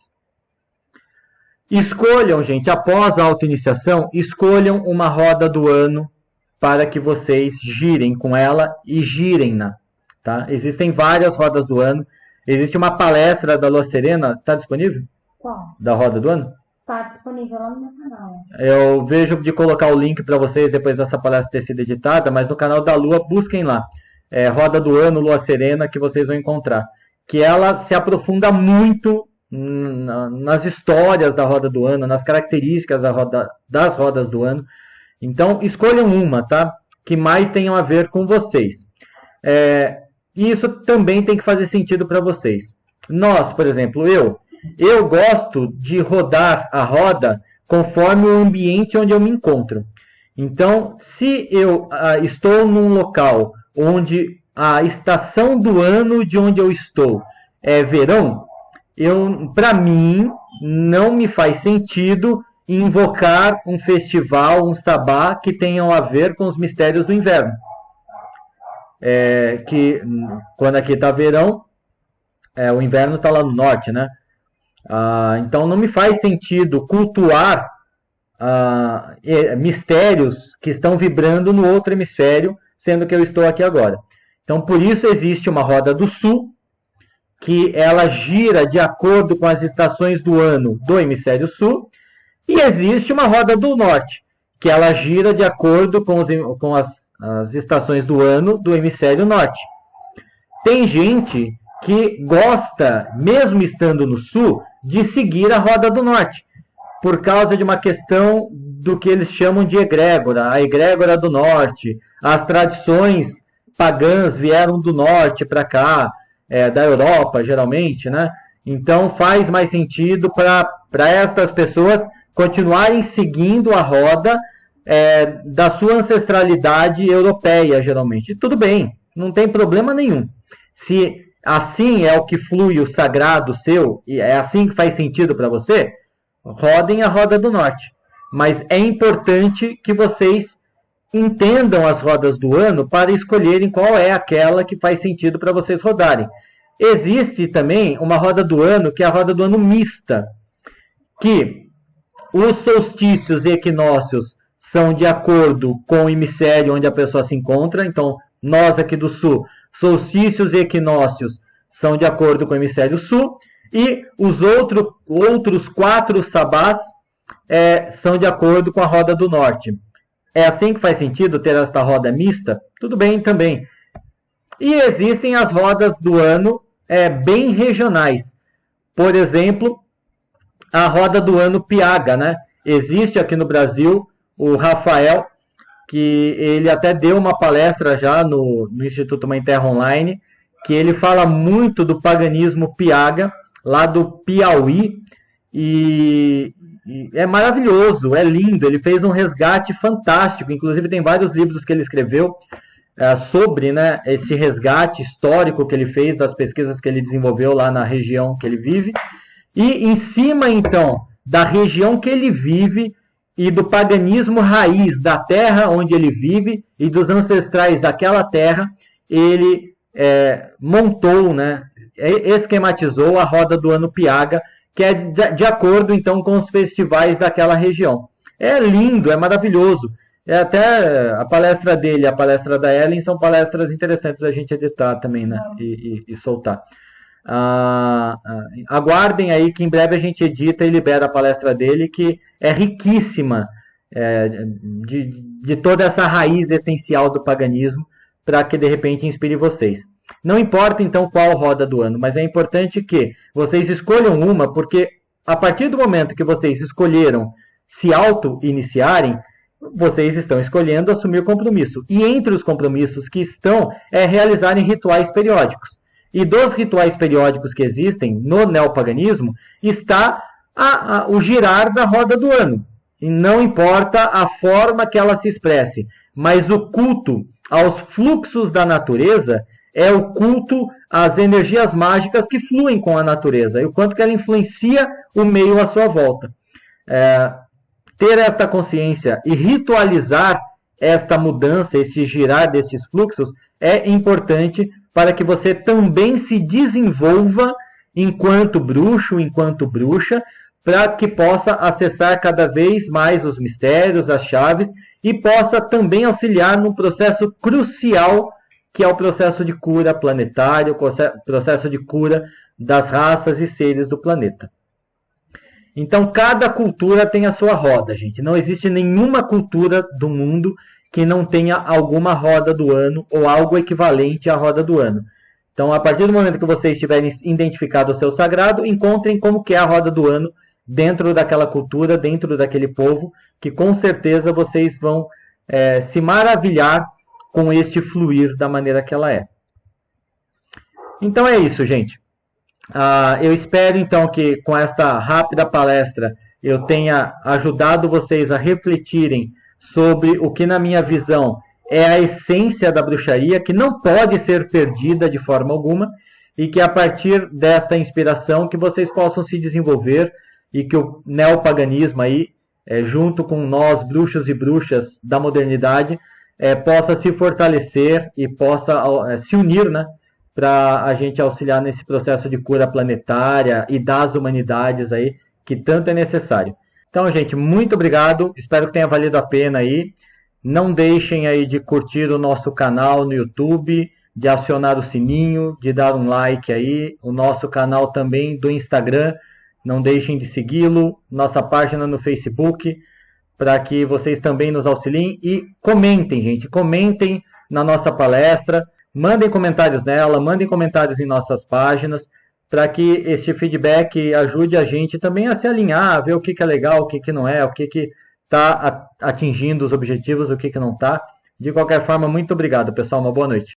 Escolham, gente, após a auto-iniciação, escolham uma roda do ano para que vocês girem com ela e girem-na. Tá? Existem várias rodas do ano. Existe uma palestra da Lua Serena, está disponível? Qual? Da roda do ano? Está disponível lá no meu canal. Eu vejo de colocar o link para vocês depois dessa palestra ter sido editada, mas no canal da Lua, busquem lá. Roda do ano, Lua Serena, que vocês vão encontrar. Que ela se aprofunda muito nas histórias da roda do ano, nas características das rodas do ano. Então, escolham uma, tá? Que mais tenham a ver com vocês. E isso também tem que fazer sentido para vocês. Nós, por exemplo, eu gosto de rodar a roda conforme o ambiente onde eu me encontro. Então, se eu estou num local onde a estação do ano de onde eu estou é verão, para mim, não me faz sentido invocar um festival, um sabá que tenham a ver com os mistérios do inverno. Que quando aqui está verão, o inverno está lá no norte, né? Então não me faz sentido cultuar mistérios que estão vibrando no outro hemisfério, sendo que eu estou aqui agora. Então por isso existe uma roda do sul, que ela gira de acordo com as estações do ano do hemisfério sul, e existe uma roda do norte, que ela gira de acordo com as estações do ano do hemisfério norte. Tem gente que gosta, mesmo estando no sul, de seguir a roda do norte, por causa de uma questão do que eles chamam de egrégora, a egrégora do norte. As tradições pagãs vieram do norte para cá, da Europa, geralmente, né? Então faz mais sentido para estas pessoas continuarem seguindo a roda da sua ancestralidade europeia, geralmente. E tudo bem, não tem problema nenhum. Se assim é o que flui o sagrado seu, e é assim que faz sentido para você, rodem a roda do norte. Mas é importante que vocês entendam as rodas do ano para escolherem qual é aquela que faz sentido para vocês rodarem. Existe também uma roda do ano, que é a roda do ano mista, que os solstícios e equinócios são de acordo com o hemisfério onde a pessoa se encontra. Então, nós aqui do sul, solstícios e equinócios são de acordo com o hemisfério sul, e os outros 4 sabás são de acordo com a roda do norte. É assim que faz sentido ter esta roda mista? Tudo bem também. E existem as rodas do ano bem regionais. Por exemplo, a roda do ano Piaga, né? Existe aqui no Brasil o Rafael, que ele até deu uma palestra já no Instituto Mãe Terra Online, que ele fala muito do paganismo Piaga, lá do Piauí, e é maravilhoso, é lindo. Ele fez um resgate fantástico, inclusive tem vários livros que ele escreveu sobre, né, esse resgate histórico que ele fez, das pesquisas que ele desenvolveu lá na região que ele vive. E em cima, então, da região que ele vive e do paganismo raiz da terra onde ele vive e dos ancestrais daquela terra, ele montou, né, esquematizou a roda do ano Piaga, que é de acordo, então, com os festivais daquela região. É lindo, é maravilhoso. Até a palestra dele e a palestra da Ellen são palestras interessantes a gente editar também, né? E soltar. Aguardem aí que em breve a gente edita e libera a palestra dele, que é riquíssima de toda essa raiz essencial do paganismo, para que de repente inspire vocês. Não importa então qual roda do ano, mas é importante que vocês escolham uma, porque a partir do momento que vocês escolheram se auto-iniciarem, vocês estão escolhendo assumir compromisso. E entre os compromissos que estão realizarem rituais periódicos. E dos rituais periódicos que existem no neopaganismo está o girar da roda do ano. E não importa a forma que ela se expresse, mas o culto aos fluxos da natureza é o culto às energias mágicas que fluem com a natureza e o quanto que ela influencia o meio à sua volta. Ter esta consciência e ritualizar esta mudança, esse girar desses fluxos, é importante para que você também se desenvolva enquanto bruxo, enquanto bruxa, para que possa acessar cada vez mais os mistérios, as chaves, e possa também auxiliar num processo crucial, que é o processo de cura planetário, o processo de cura das raças e seres do planeta. Então, cada cultura tem a sua roda, gente. Não existe nenhuma cultura do mundo que não tenha alguma roda do ano ou algo equivalente à roda do ano. Então, a partir do momento que vocês tiverem identificado o seu sagrado, encontrem como que é a roda do ano dentro daquela cultura, dentro daquele povo, que com certeza vocês vão se maravilhar com este fluir da maneira que ela é. Então é isso, gente. Eu espero então que com esta rápida palestra eu tenha ajudado vocês a refletirem sobre o que na minha visão é a essência da bruxaria, que não pode ser perdida de forma alguma, e que a partir desta inspiração que vocês possam se desenvolver e que o neopaganismo aí, junto com nós, bruxos e bruxas da modernidade, possa se fortalecer e possa se unir, né, para a gente auxiliar nesse processo de cura planetária e das humanidades aí, que tanto é necessário. Então, gente, muito obrigado, espero que tenha valido a pena aí. Não deixem aí de curtir o nosso canal no YouTube, de acionar o sininho, de dar um like aí, o nosso canal também do Instagram, não deixem de segui-lo, nossa página no Facebook, para que vocês também nos auxiliem e comentem, gente, comentem na nossa palestra, mandem comentários nela, mandem comentários em nossas páginas, para que esse feedback ajude a gente também a se alinhar, a ver o que é legal, o que não é, o que está atingindo os objetivos, o que não está. De qualquer forma, muito obrigado, pessoal, uma boa noite.